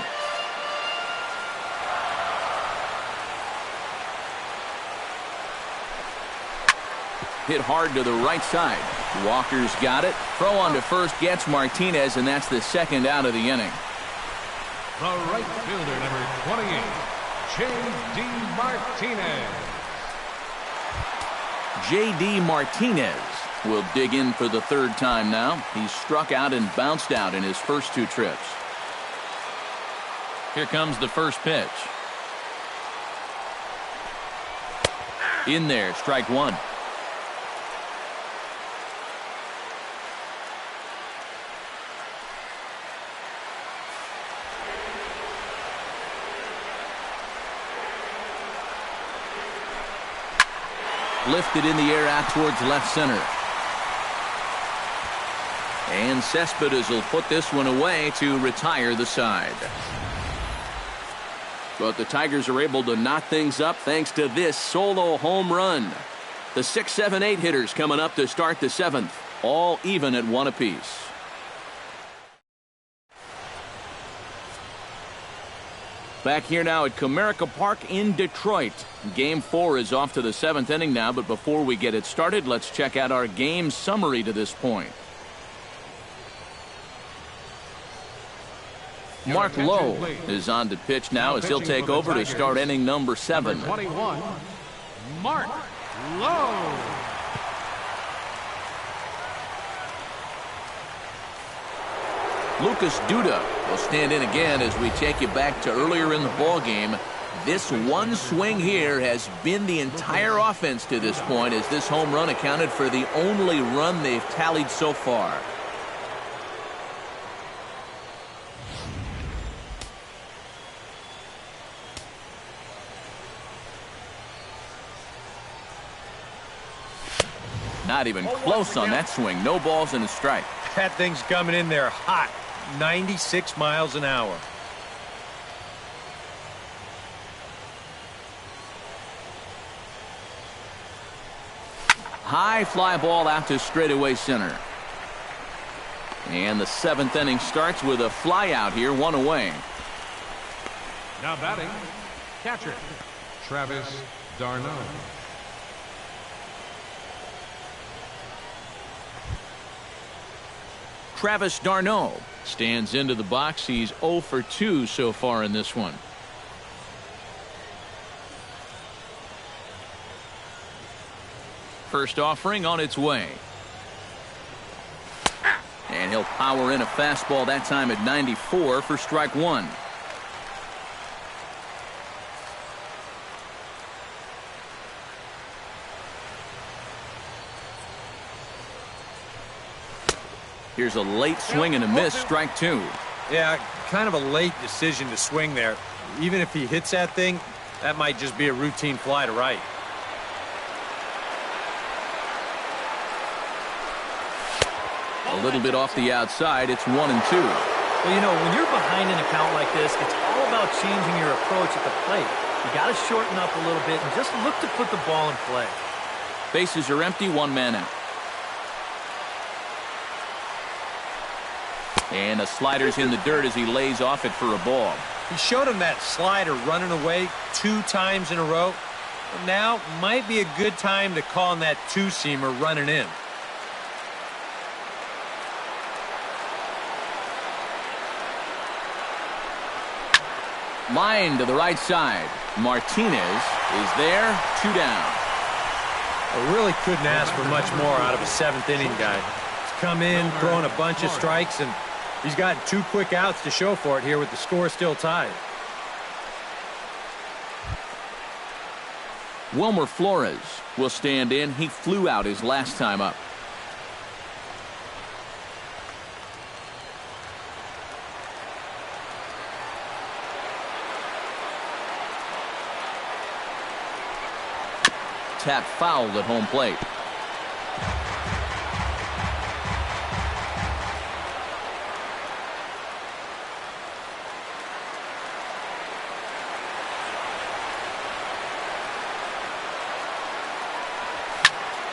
Hit hard to the right side. Walker's got it. Throw on to first gets Martinez, and that's the second out of the inning. The right fielder, number 28, J.D. Martinez. J.D. Martinez will dig in for the third time now. He's struck out and bounced out in his first 2 trips. Here comes the first pitch. In there, strike 1. Lifted in the air out towards left center. And Cespedes will put this one away to retire the side. But the Tigers are able to knock things up thanks to this solo home run. The 6, 7, 8 hitters coming up to start the 7th. All even at 1 apiece. Back here now at Comerica Park in Detroit. Game 4 is off to the 7th inning now, but before we get it started, let's check out our game summary to this point. Mark Lowe is on to pitch now as he'll take over to start inning number 7. Number 21, Mark Lowe. Lucas Duda will stand in again as we take you back to earlier in the ball game. This one swing here has been the entire offense to this point, as this home run accounted for the only run they've tallied so far. Not even close on that swing. No balls and a strike. That thing's coming in there hot. 96 miles an hour. High fly ball out to straightaway center. And the 7th inning starts with a fly out here, 1 away. Now batting, catcher, Travis d'Arnaud. Travis d'Arnaud stands into the box. He's 0 for 2 so far in this one. First offering on its way. And he'll power in a fastball that time at 94 for strike one. Here's a late swing and a miss, strike two. Yeah, kind of a late decision to swing there. Even if he hits that thing, that might just be a routine fly to right. A little bit off the outside. It's 1-2. Well, you know, when you're behind in a count like this, it's all about changing your approach at the plate. You got to shorten up a little bit and just look to put the ball in play. Bases are empty, one man out. And the slider's in the dirt as he lays off it for a ball. He showed him that slider running away 2 times in a row. Now might be a good time to call on that two-seamer running in. Line to the right side. Martinez is there, 2 down. I really couldn't ask for much more out of a 7th inning guy. He's come in, throwing a bunch of strikes, and he's gotten 2 quick outs to show for it here with the score still tied. Wilmer Flores will stand in. He flew out his last time up. Tap fouled at home plate.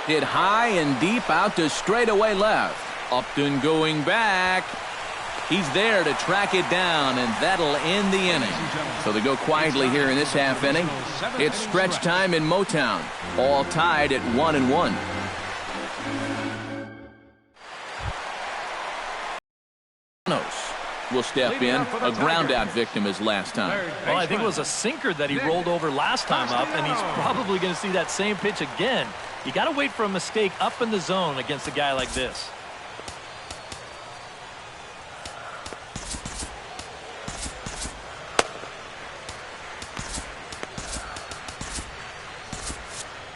Hit high and deep out to straightaway left. Upton going back. He's there to track it down, and that'll end the inning. So they go quietly here in this half inning. It's stretch time in Motown. All tied at 1-1. Will step in. A ground-out victim his last time. Well, I think it was a sinker that he rolled over last time up, and he's probably going to see that same pitch again. You got to wait for a mistake up in the zone against a guy like this.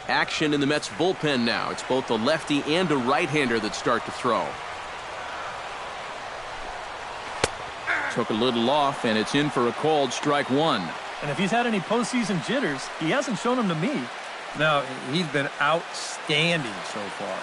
Action in the Mets bullpen now. It's both a lefty and a right-hander that start to throw. Took a little off, and it's in for a called strike one. And if he's had any postseason jitters, he hasn't shown them to me. No, he's been outstanding so far.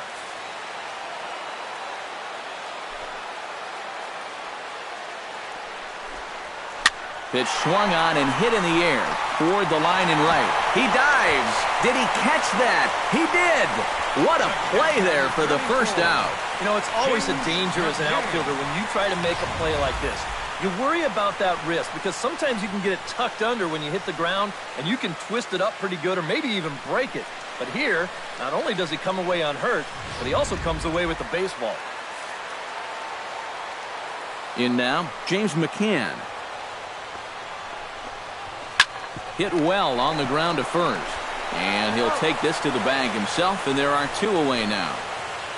Pitch swung on and hit in the air. Toward the line and right. He dives. Did he catch that? He did. What a play there for the first out. You know, it's always a danger as an outfielder when you try to make a play like this. You worry about that wrist because sometimes you can get it tucked under when you hit the ground and you can twist it up pretty good or maybe even break it. But here, not only does he come away unhurt, but he also comes away with the baseball. In now, James McCann. Hit well on the ground to first. And he'll take this to the bag himself, and there are 2 away now.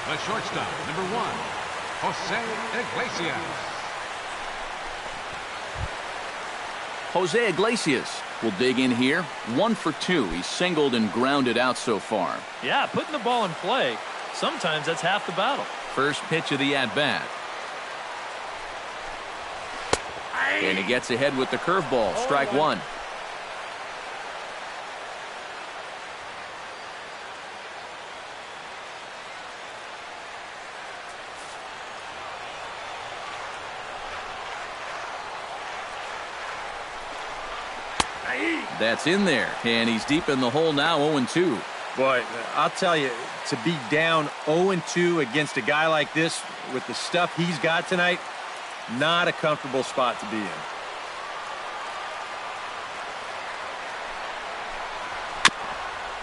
The shortstop, number 1, Jose Iglesias. Jose Iglesias will dig in here. 1 for 2. He's singled and grounded out so far. Yeah, putting the ball in play, sometimes that's half the battle. First pitch of the at-bat. And he gets ahead with the curveball. Strike one. That's in there, and he's deep in the hole now, 0-2. Boy, I'll tell you, to be down 0-2 against a guy like this with the stuff he's got tonight, not a comfortable spot to be in.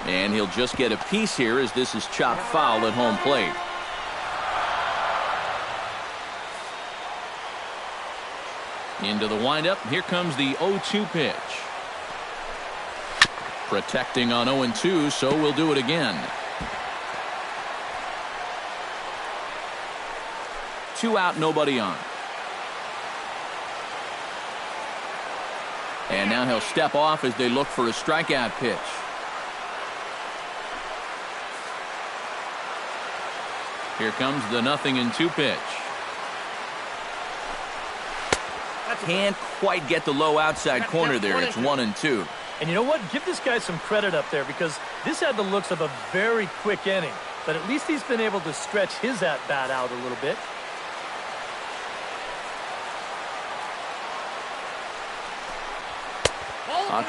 And he'll just get a piece here as this is chopped foul at home plate. Into the windup. Here comes the 0-2 pitch. Protecting on 0-2, so we'll do it again. 2 out, nobody on. And now he'll step off as they look for a strikeout pitch. Here comes the 0-2 pitch. Can't quite get the low outside corner there. It's 1-2. And you know what? Give this guy some credit up there because this had the looks of a very quick inning. But at least he's been able to stretch his at-bat out a little bit.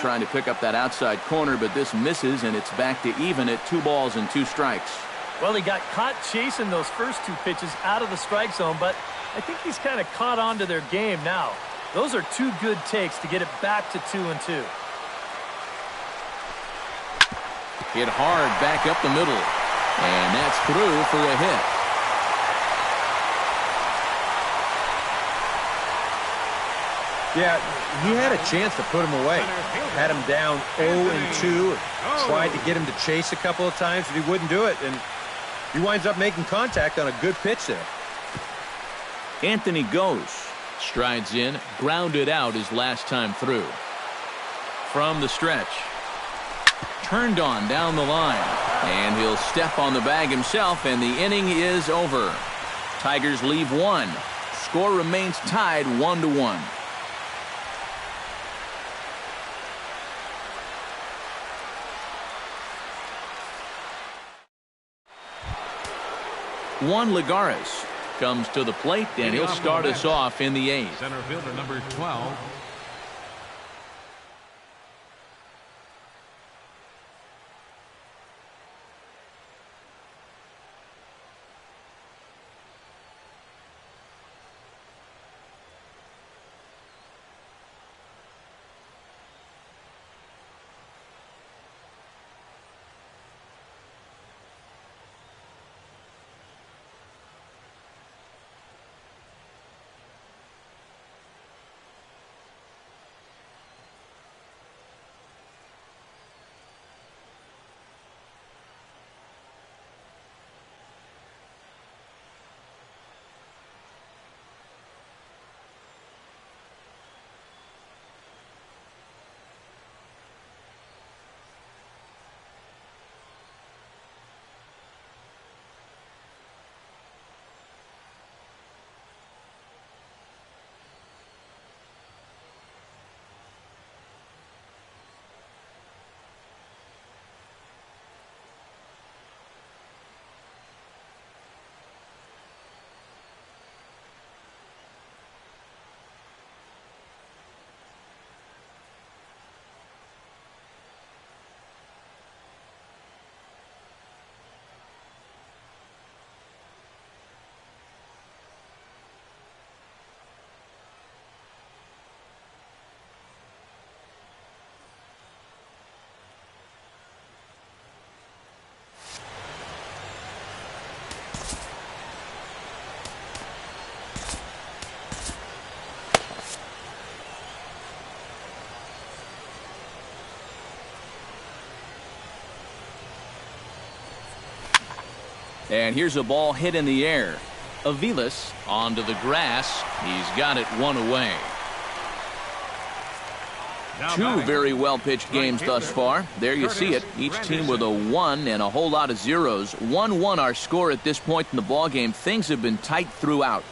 Trying to pick up that outside corner, but this misses, and it's back to even at 2 balls and 2 strikes. Well, he got caught chasing those first 2 pitches out of the strike zone, but I think he's kind of caught on to their game now. Those are 2 good takes to get it back to 2-2. Hit hard back up the middle, and that's through for a hit. Yeah, he had a chance to put him away. Had him down 0-2. Tried to get him to chase a couple of times, but he wouldn't do it. And he winds up making contact on a good pitch there. Anthony goes. Strides in, grounded out his last time through. From the stretch. Turned on down the line. And he'll step on the bag himself, and the inning is over. Tigers leave 1. Score remains tied 1-1. Juan Lagares comes to the plate, and he'll start us off in the 8th. Center fielder number 12. And here's a ball hit in the air. Aviles onto the grass. He's got it 1 away. 2 very well-pitched games thus far. There you see it. Each team with a 1 and a whole lot of zeros. 1-1 our score at this point in the ballgame. Things have been tight throughout.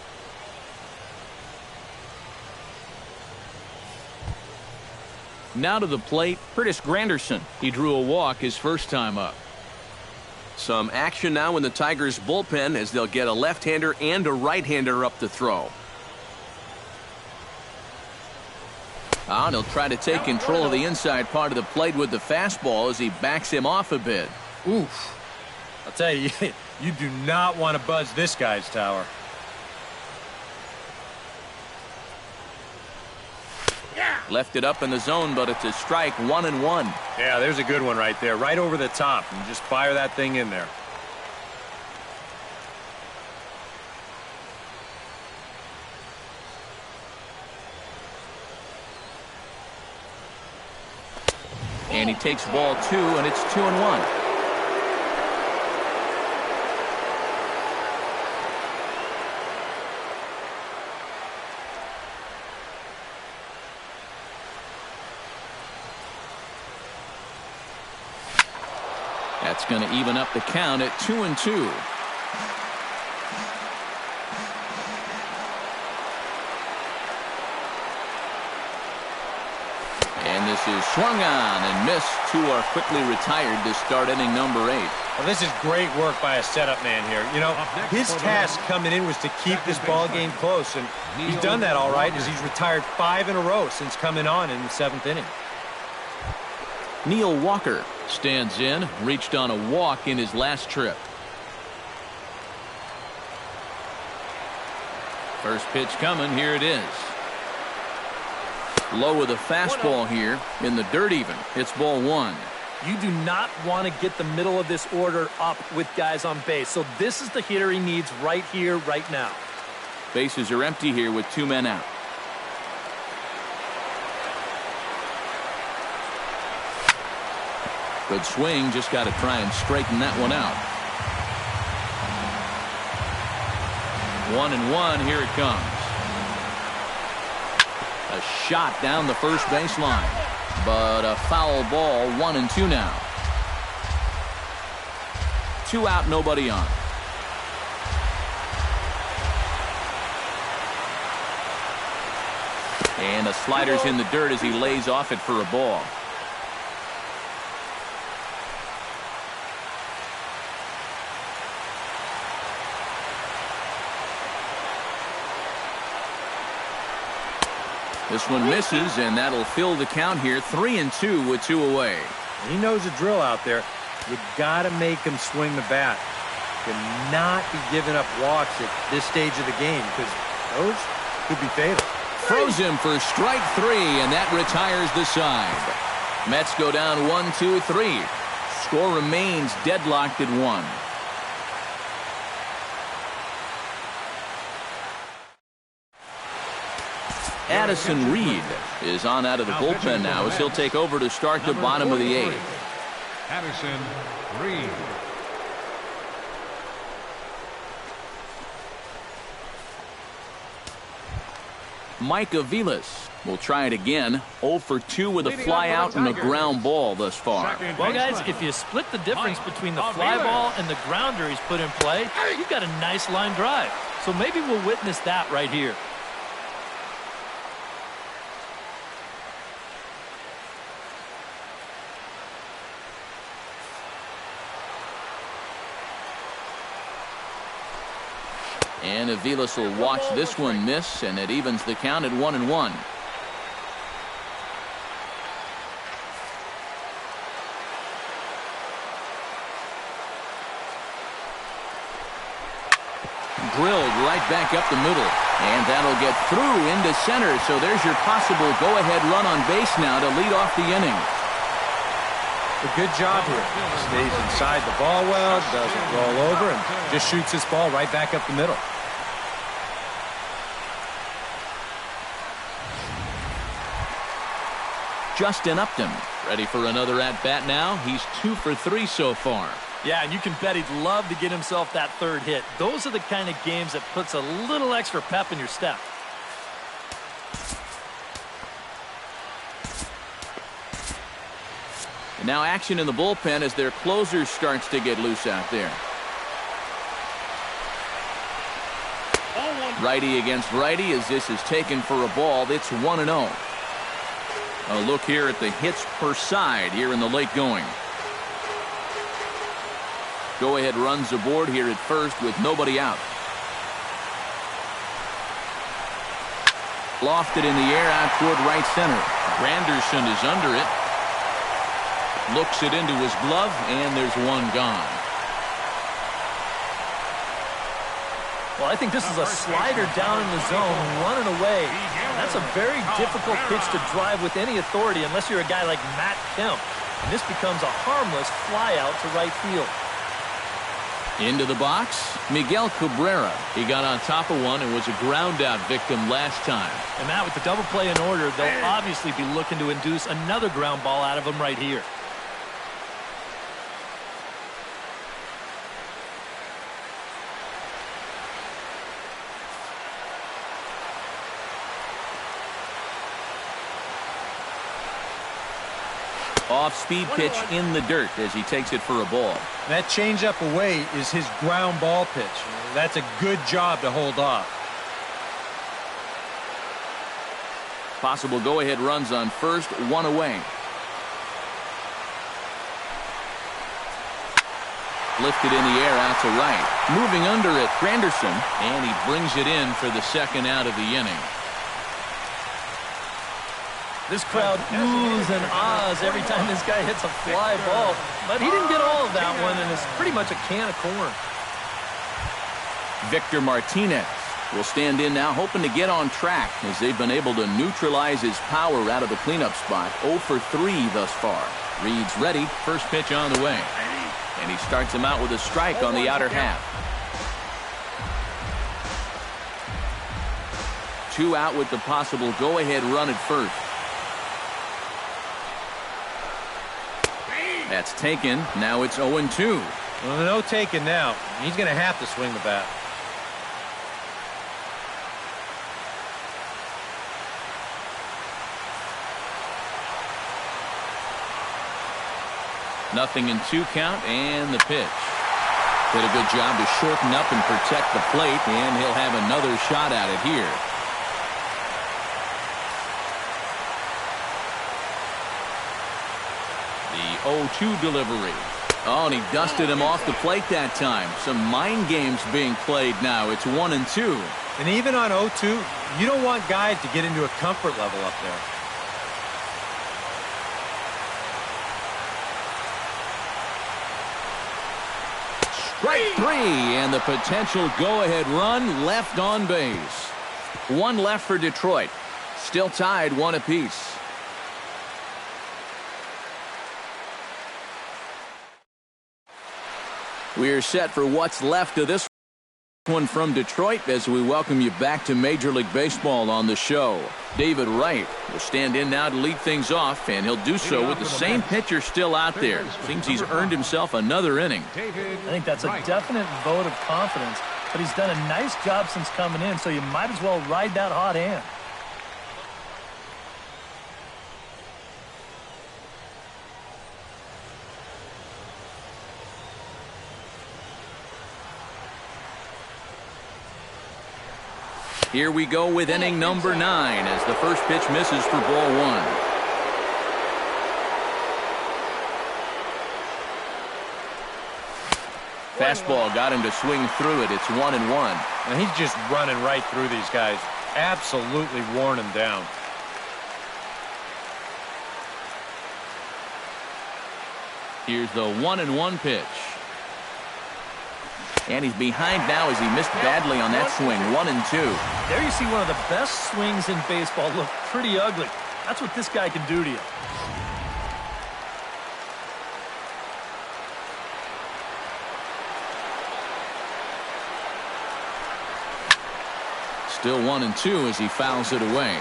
Now to the plate, Curtis Granderson. He drew a walk his first time up. Some action now in the Tigers bullpen as they'll get a left-hander and a right-hander up to throw. They'll try to take control of the inside part of the plate with the fastball as he backs him off a bit. Oof. I'll tell you, you do not want to buzz this guy's tower. Left it up in the zone, but it's a strike, 1-1. Yeah, there's a good one right there, right over the top, and just fire that thing in there. And he takes ball 2, and it's 2-1. That's going to even up the count at 2-2. And this is swung on and missed. Two are quickly retired to start inning number 8. Well, this is great work by a setup man here. You know, his task coming in was to keep this ball game close, and he's done that all right as he's retired 5 in a row since coming on in the 7th inning. Neil Walker stands in, reached on a walk in his last trip. First pitch coming, here it is. Low with a fastball here, in the dirt even. It's ball 1. You do not want to get the middle of this order up with guys on base. So this is the hitter he needs right here, right now. Bases are empty here with 2 men out. Good swing, just got to try and straighten that one out. 1-1, here it comes. A shot down the first baseline, but a foul ball. 1-2 now. 2 out, nobody on. And the slider's in the dirt as he lays off it for a ball. This one misses, and that'll fill the count here. 3-2 with 2 away. He knows the drill out there. You got to make him swing the bat. Cannot be giving up walks at this stage of the game because those could be fatal. Throws him for strike 3, and that retires the side. Mets go down 1-2-3. Score remains deadlocked at 1. Addison Reed is on out of the bullpen now as he'll take over to start the bottom of the 8th. Addison Reed. Mike Aviles will try it again. 0 for 2 with a fly out and a ground ball thus far. Well, guys, if you split the difference between the fly ball and the grounder he's put in play, you've got a nice line drive. So maybe we'll witness that right here. And Aviles will watch this one miss, and it evens the count at 1-1. Drilled right back up the middle, and that'll get through into center. So there's your possible go-ahead run on base now to lead off the inning. A good job here. Stays inside the ball well, doesn't roll over, and just shoots this ball right back up the middle. Justin Upton ready for another at-bat now. He's 2 for 3 so far. Yeah, and you can bet he'd love to get himself that 3rd hit. Those are the kind of games that puts a little extra pep in your step. And now action in the bullpen as their closer starts to get loose out there. Righty against righty as this is taken for a ball. It's 1-0. A look here at the hits per side here in the late going. Go-ahead runs aboard here at first with nobody out. Lofted in the air out toward right center. Granderson is under it. Looks it into his glove, and there's one gone. Well, I think this is a slider down in the zone, running away. And that's a very difficult pitch to drive with any authority unless you're a guy like Matt Kemp. And this becomes a harmless fly out to right field. Into the box, Miguel Cabrera. He got on top of one and was a ground out victim last time. And Matt, with the double play in order, they'll obviously be looking to induce another ground ball out of him right here. Off-speed pitch in the dirt as he takes it for a ball. That changeup away is his ground ball pitch. That's a good job to hold off. Possible go-ahead runs on first, one away. Lifted in the air out to right. Moving under it, Granderson, and he brings it in for the second out of the inning. This crowd oohs and ahs every time this guy hits a fly ball. But he didn't get all of that one, and it's pretty much a can of corn. Victor Martinez will stand in now, hoping to get on track as they've been able to neutralize his power out of the cleanup spot. 0 for 3 thus far. Reed's ready. First pitch on the way. And he starts him out with a strike on the outer half. 2 out with the possible go-ahead run at first. That's taken. Now it's 0-2. Well, no taken now. He's going to have to swing the bat. Nothing in 2 count, and the pitch. Did a good job to shorten up and protect the plate, and he'll have another shot at it here. The 0-2 delivery. Oh, and he dusted him off the plate that time. Some mind games being played now. It's 1-2. And even on 0-2, you don't want guys to get into a comfort level up there. Strike 3, and the potential go-ahead run left on base. 1 left for Detroit. Still tied 1 apiece. We're set for what's left of this one from Detroit as we welcome you back to Major League Baseball on the show. David Wright will stand in now to lead things off, and he'll do so with the same pitcher still out there. Seems he's earned himself another inning. I think that's a definite vote of confidence, but he's done a nice job since coming in, so you might as well ride that hot hand. Here we go with inning number 9 as the first pitch misses for ball 1. Fastball got him to swing through it. It's 1-1. And he's just running right through these guys. Absolutely worn them down. Here's the 1-1 pitch. And he's behind now as he missed badly on that swing. 1-2. There you see one of the best swings in baseball look pretty ugly. That's what this guy can do to you. Still 1-2 as he fouls it away.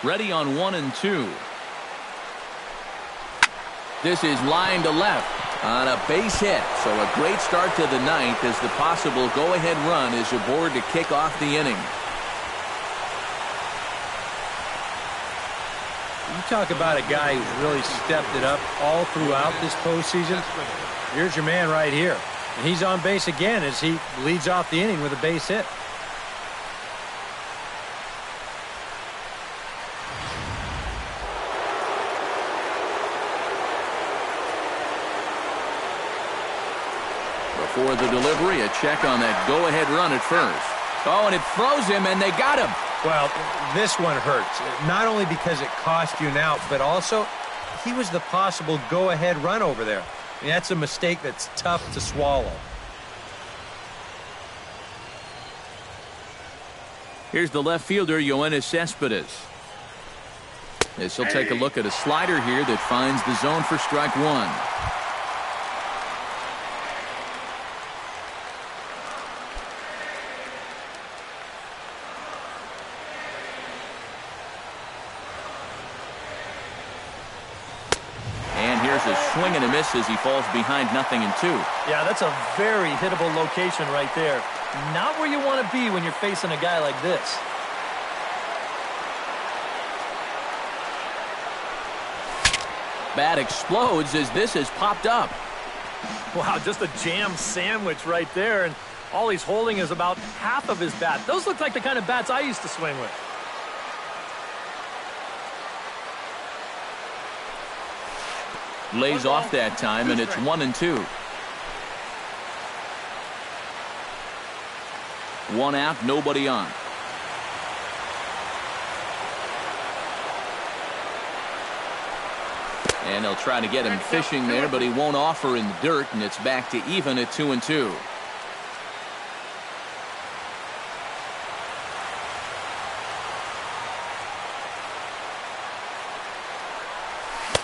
Ready on 1-2. This is line to left on a base hit. So a great start to the 9th as the possible go-ahead run is aboard to kick off the inning. You talk about a guy who's really stepped it up all throughout this postseason. Here's your man right here. And he's on base again as he leads off the inning with a base hit. For the delivery, a check on that go-ahead run at first. Oh, and it throws him, and they got him. Well, this one hurts. Not only because it cost you an out, but also he was the possible go-ahead run over there. I mean, that's a mistake that's tough to swallow. Here's the left fielder, Yoenis Cespedes. As he'll take a look at a slider here that finds the zone for strike 1. Swing swing and a miss as he falls behind 0-2. Yeah, that's a very hittable location right there. Not where you want to be when you're facing a guy like this. Bat explodes as this has popped up. Wow, just a jam sandwich right there, and all he's holding is about half of his bat. Those look like the kind of bats I used to swing with. Lays off that time, and it's 1-2. 1 out, nobody on. And they'll try to get him fishing there, but he won't offer in the dirt, and it's back to even at 2-2.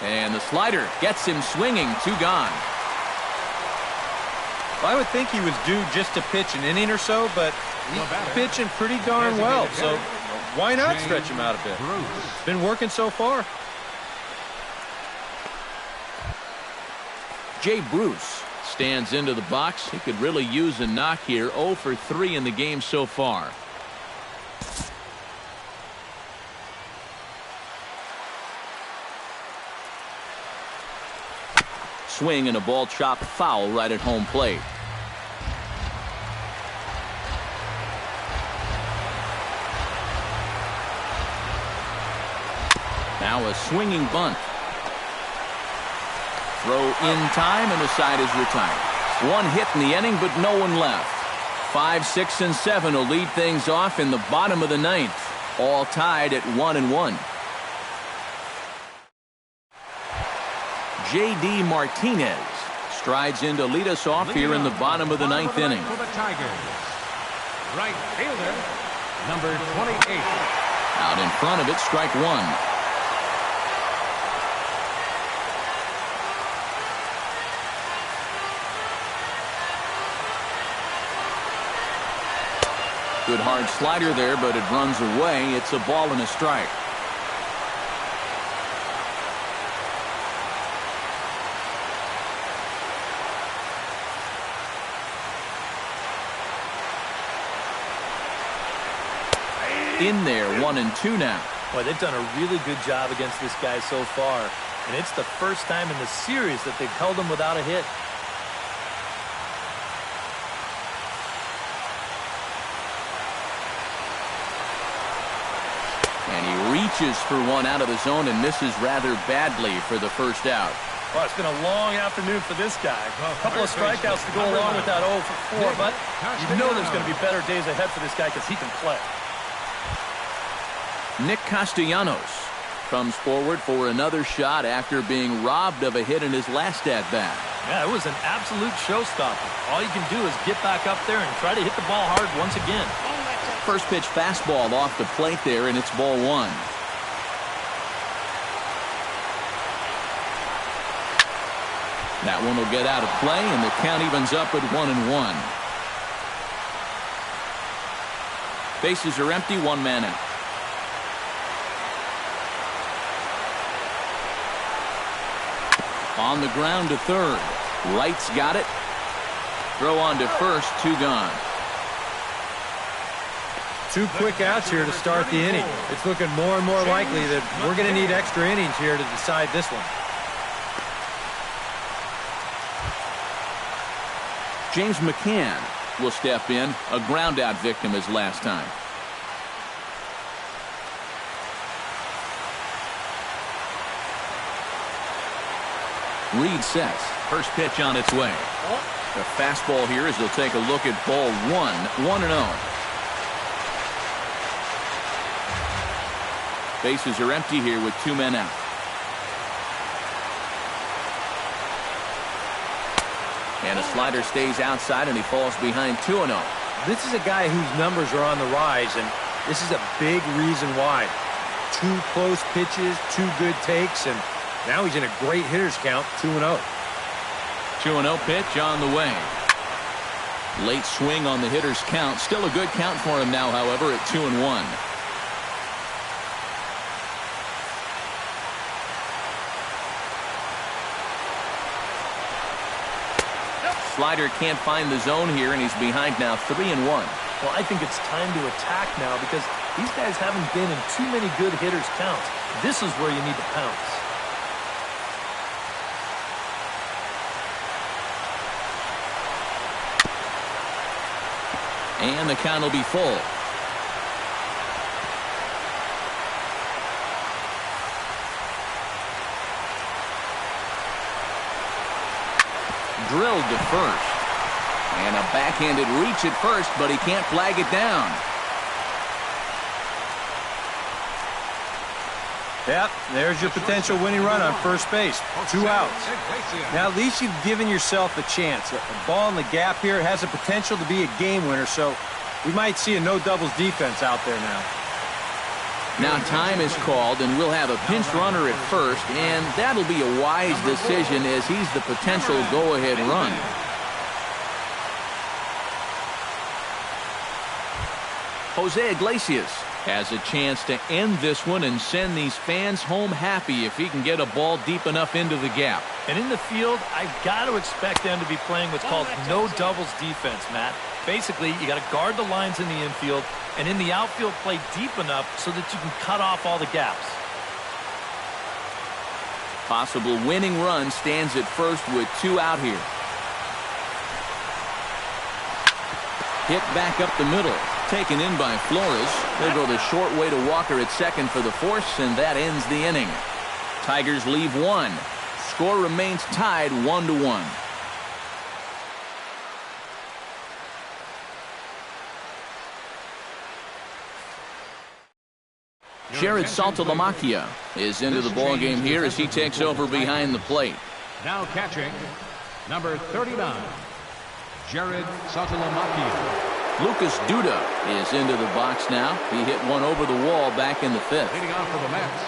And the slider gets him swinging. 2 gone. Well, I would think he was due just to pitch an inning or so, but he's pitching pretty darn well. So why not stretch him out a bit? It's been working so far. Jay Bruce stands into the box. He could really use a knock here. 0 for 3 in the game so far. Swing and a ball chopped foul right at home plate. Now a swinging bunt. Throw in time, and the side is retired. 1 hit in the inning, but no one left. 5, 6, and 7 will lead things off in the bottom of the 9th. All tied at 1-1. J.D. Martinez strides in to lead us off here in the bottom of the 9th inning. For the Tigers, right fielder, number 28. Out in front of it, strike 1. Good hard slider there, but it runs away. It's a ball and a strike. In there, 1-2 now. Boy, they've done a really good job against this guy so far, and it's the first time in the series that they've held him without a hit. And he reaches for one out of the zone and misses rather badly for the first out. Well, it's been a long afternoon for this guy. A couple of strikeouts to go along with that 0 for 4, but you know there's going to be better days ahead for this guy because he can play. Nick Castellanos comes forward for another shot after being robbed of a hit in his last at-bat. Yeah, it was an absolute showstopper. All you can do is get back up there and try to hit the ball hard once again. First pitch fastball off the plate there, and it's ball 1. That one will get out of play, and the count evens up at 1-1. Bases are empty, 1 man out. On the ground to third. Wright's got it. Throw on to first, 2 gone. 2 quick outs here to start the inning. It's looking more and more likely that we're going to need extra innings here to decide this one. James McCann will step in, a ground out victim as last time. Reed sets. First pitch on its way. The fastball here as they'll take a look at ball 1, 1-0. Bases are empty here with 2 men out. And a slider stays outside, and he falls behind 2-0. This is a guy whose numbers are on the rise, and this is a big reason why. 2 close pitches, 2 good takes, and now he's in a great hitter's count, 2-0. 2-0 pitch on the way. Late swing on the hitter's count. Still a good count for him now, however, at 2-1. slider can't find the zone here, and he's behind now 3-1. Well, I think it's time to attack now because these guys haven't been in too many good hitters' counts. This is where you need to pounce. And the count will be full. Drilled to first. And a backhanded reach at first, but he can't flag it down. Yep, there's your potential winning run on first base. 2 outs. Now, at least you've given yourself a chance. A ball in the gap here has the potential to be a game winner, so we might see a no-doubles defense out there now. Now time is called, and we'll have a pinch runner at first, and that'll be a wise decision as he's the potential go-ahead run. Jose Iglesias has a chance to end this one and send these fans home happy if he can get a ball deep enough into the gap. And in the field, I've got to expect them to be playing what's called no doubles defense, Matt. Basically, you got to guard the lines in the infield, and in the outfield, play deep enough so that you can cut off all the gaps. Possible winning run stands at first with 2 out here. Hit back up the middle. Taken in by Flores. They'll go the short way to Walker at second for the force, and that ends the inning. Tigers leave 1. Score remains tied 1-1. Jared Saltalamacchia is into the ballgame here as he takes over behind the plate. Now catching, number 39, Jared Saltalamacchia. Lucas Duda is into the box now. He hit one over the wall back in the 5th. Leading off for the Mets,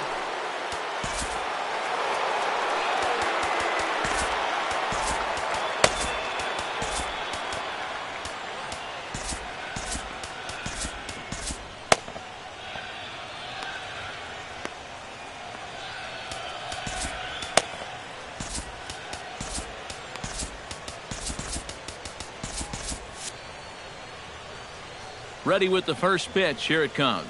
Ready with the first pitch. Here it comes.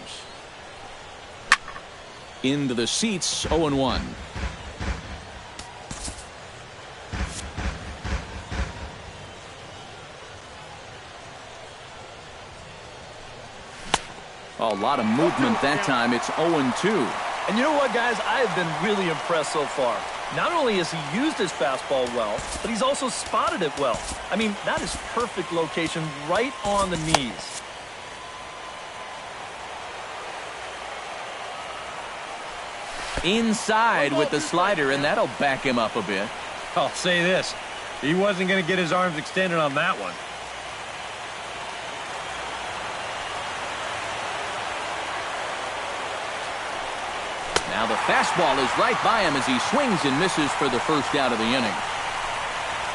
Into the seats, 0-1. A lot of movement that time. It's 0-2. And you know what, guys? I have been really impressed so far. Not only has he used his fastball well, but he's also spotted it well. I mean, that is perfect location right on the knees. Inside with the slider, and that'll back him up a bit. I'll say this. He wasn't going to get his arms extended on that one. Now the fastball is right by him as he swings and misses for the first out of the inning.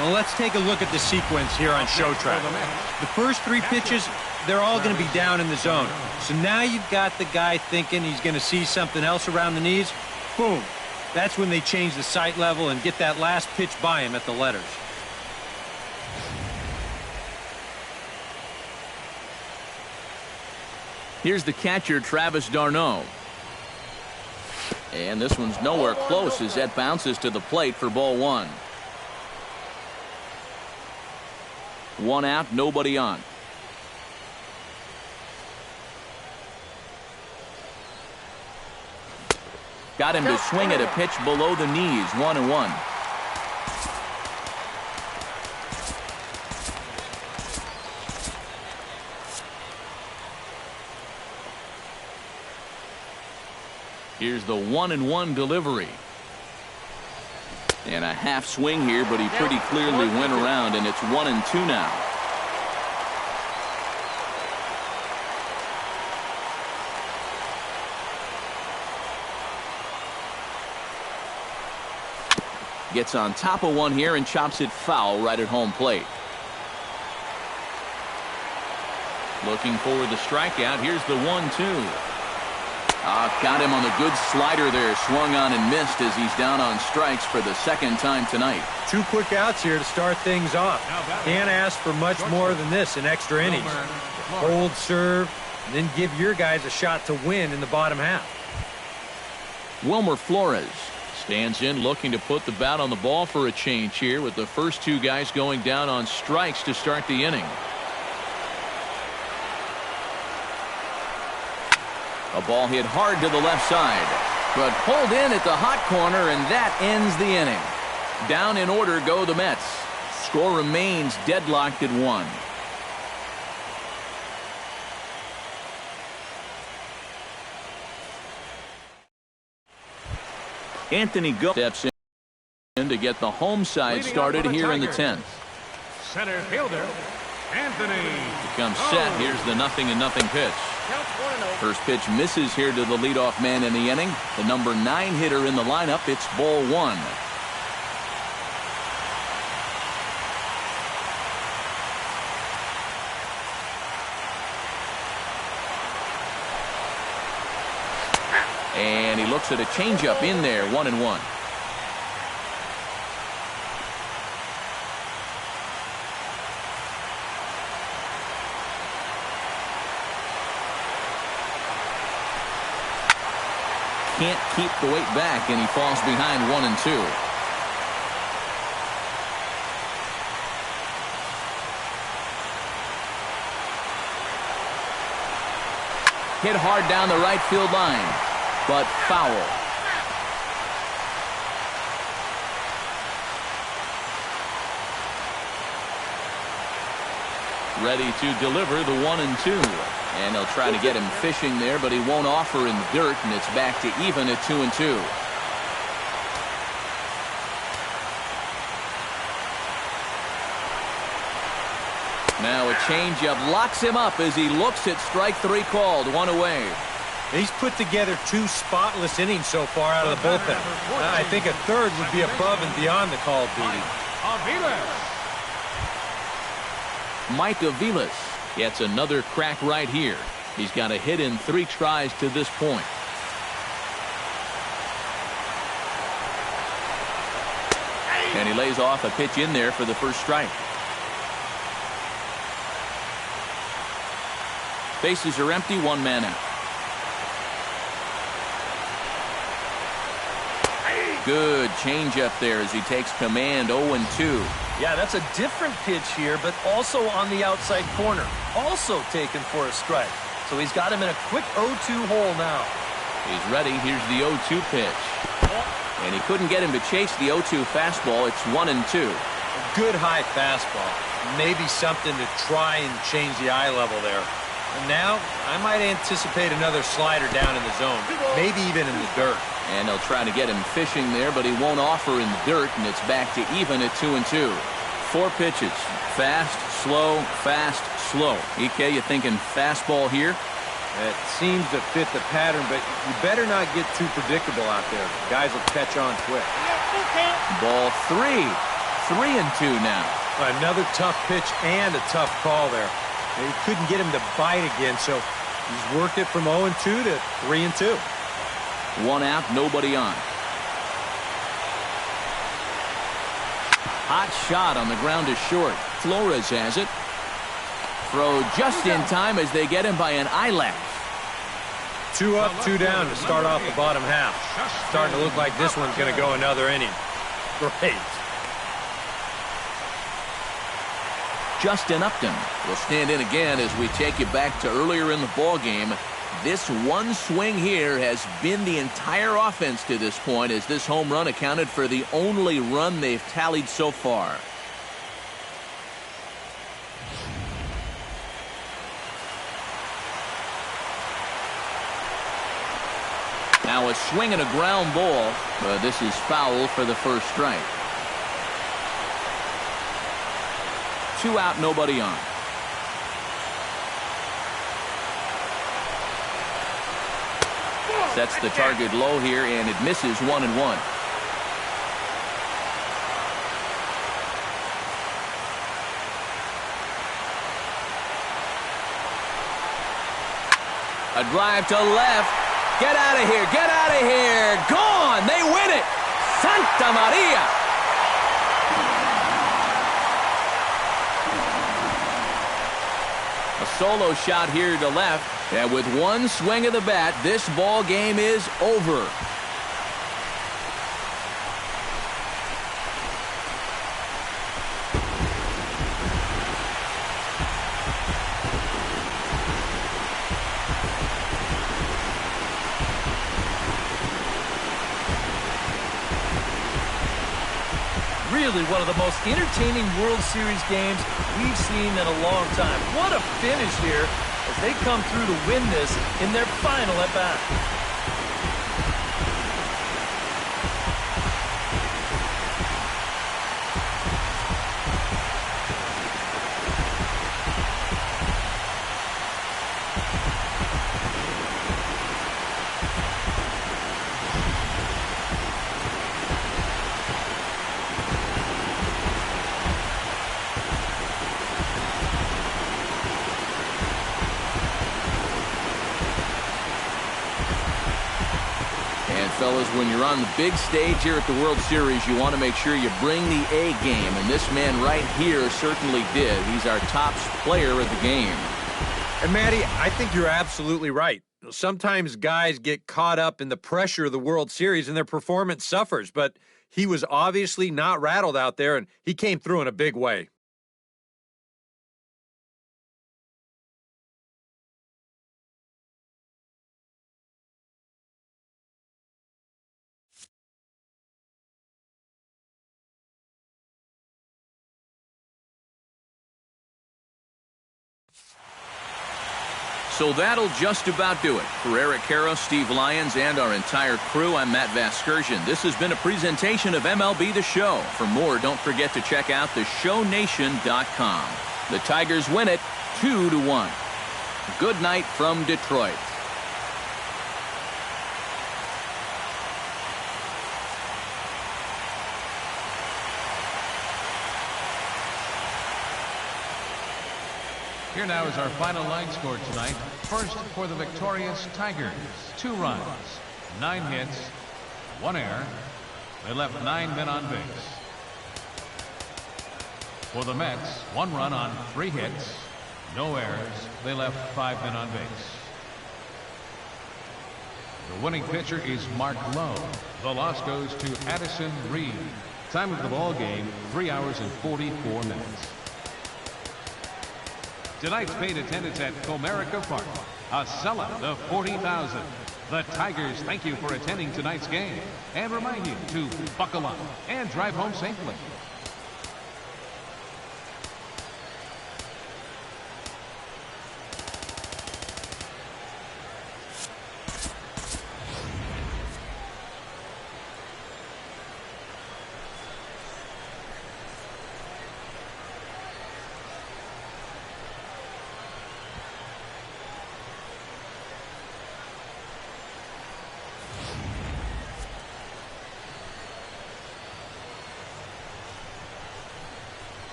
Well, let's take a look at the sequence here on Showtrack. The first 3 pitches, they're all going to be down in the zone. So now you've got the guy thinking he's going to see something else around the knees. Boom. That's when they change the sight level and get that last pitch by him at the letters. Here's the catcher, Travis d'Arnaud. And this one's nowhere close as that bounces to the plate for ball 1. 1 out, nobody on. Got him to swing at a pitch below the knees, 1-1. Here's the 1-1 delivery. And a half swing here, but he pretty clearly went around, and it's 1-2 now. Gets on top of one here and chops it foul right at home plate. Looking for the strikeout. Here's the 1-2. Got him on the good slider there. Swung on and missed as he's down on strikes for the second time tonight. 2 quick outs here to start things off. Can't ask for much more than this in extra innings. Hold, serve, and then give your guys a shot to win in the bottom half. Wilmer Flores stands in, looking to put the bat on the ball for a change here, with the first 2 guys going down on strikes to start the inning. A ball hit hard to the left side, but pulled in at the hot corner, and that ends the inning. Down in order go the Mets. Score remains deadlocked at 1. Anthony Go steps in to get the home side started here in the 10th. Center fielder, Anthony. Becomes set. Here's the 0-0 pitch. First pitch misses here to the leadoff man in the inning. The number 9 hitter in the lineup. It's ball 1. And he looks at a changeup in there, 1-1. Can't keep the weight back, and he falls behind 1-2. Hit hard down the right field line, but foul. Ready to deliver the 1-2. And he'll try to get him fishing there, but he won't offer in the dirt, and it's back to even at 2-2. Now a changeup locks him up as he looks at strike 3 called. 1 away. He's put together 2 spotless innings so far out of the bullpen. I think a third would be above and beyond the called duty. Mike Aviles gets another crack right here. He's got a hit in 3 tries to this point. And he lays off a pitch in there for the first strike. Bases are empty, 1 man out. Good changeup there as he takes command. 0-2. Yeah, that's a different pitch here, but also on the outside corner. Also taken for a strike. So he's got him in a quick 0-2 hole now. He's ready. Here's the 0-2 pitch. And he couldn't get him to chase the 0-2 fastball. It's 1-2. Good high fastball. Maybe something to try and change the eye level there. And now, I might anticipate another slider down in the zone. Maybe even in the dirt. And they'll try to get him fishing there, but he won't offer in the dirt, and it's back to even at 2-2. 4 pitches. Fast, slow, fast, slow. EK, you thinking fastball here? It seems to fit the pattern, but you better not get too predictable out there. Guys will catch on quick. Ball 3. 3-2 now. Another tough pitch and a tough call there. He couldn't get him to bite again, so he's worked it from 0-2 to 3-2. 1 out, nobody on. Hot shot on the ground is short. Flores has it. Throw just in time as they get him by an eyelash. 2 up, 2 down to start off the bottom half. Starting to look like this one's going to go another inning. Great. Justin Upton will stand in again as we take you back to earlier in the ball game. This one swing here has been the entire offense to this point, as this home run accounted for the only run they've tallied so far. Now a swing and a ground ball, but this is foul for the first strike. 2 out, nobody on. Sets the target low here, and it misses. 1-1. A drive to left. Get out of here. Get out of here. Gone. They win it. Santa Maria. A solo shot here to left. And with one swing of the bat, this ball game is over. Really one of the most entertaining World Series games we've seen in a long time. What a finish here as they come through to win this in their final at-bat. Fellas, when you're on the big stage here at the World Series, you want to make sure you bring the A game, and this man right here certainly did. He's our top player of the game. And, Matty, I think you're absolutely right. Sometimes guys get caught up in the pressure of the World Series and their performance suffers, but he was obviously not rattled out there, and he came through in a big way. So that'll just about do it. For Eric Caro, Steve Lyons, and our entire crew, I'm Matt Vasgersian. This has been a presentation of MLB The Show. For more, don't forget to check out theshownation.com. The Tigers win it 2-1. Good night from Detroit. Here now is our final line score tonight. First for the victorious Tigers, 2 runs, 9 hits, 1 error. They left 9 men on base. For the Mets, 1 run on 3 hits, no errors. They left 5 men on base. The winning pitcher is Mark Lowe. The loss goes to Addison Reed. Time of the ball game, 3 hours and 44 minutes. Tonight's paid attendance at Comerica Park, a sellout of 40,000. The Tigers thank you for attending tonight's game and remind you to buckle up and drive home safely.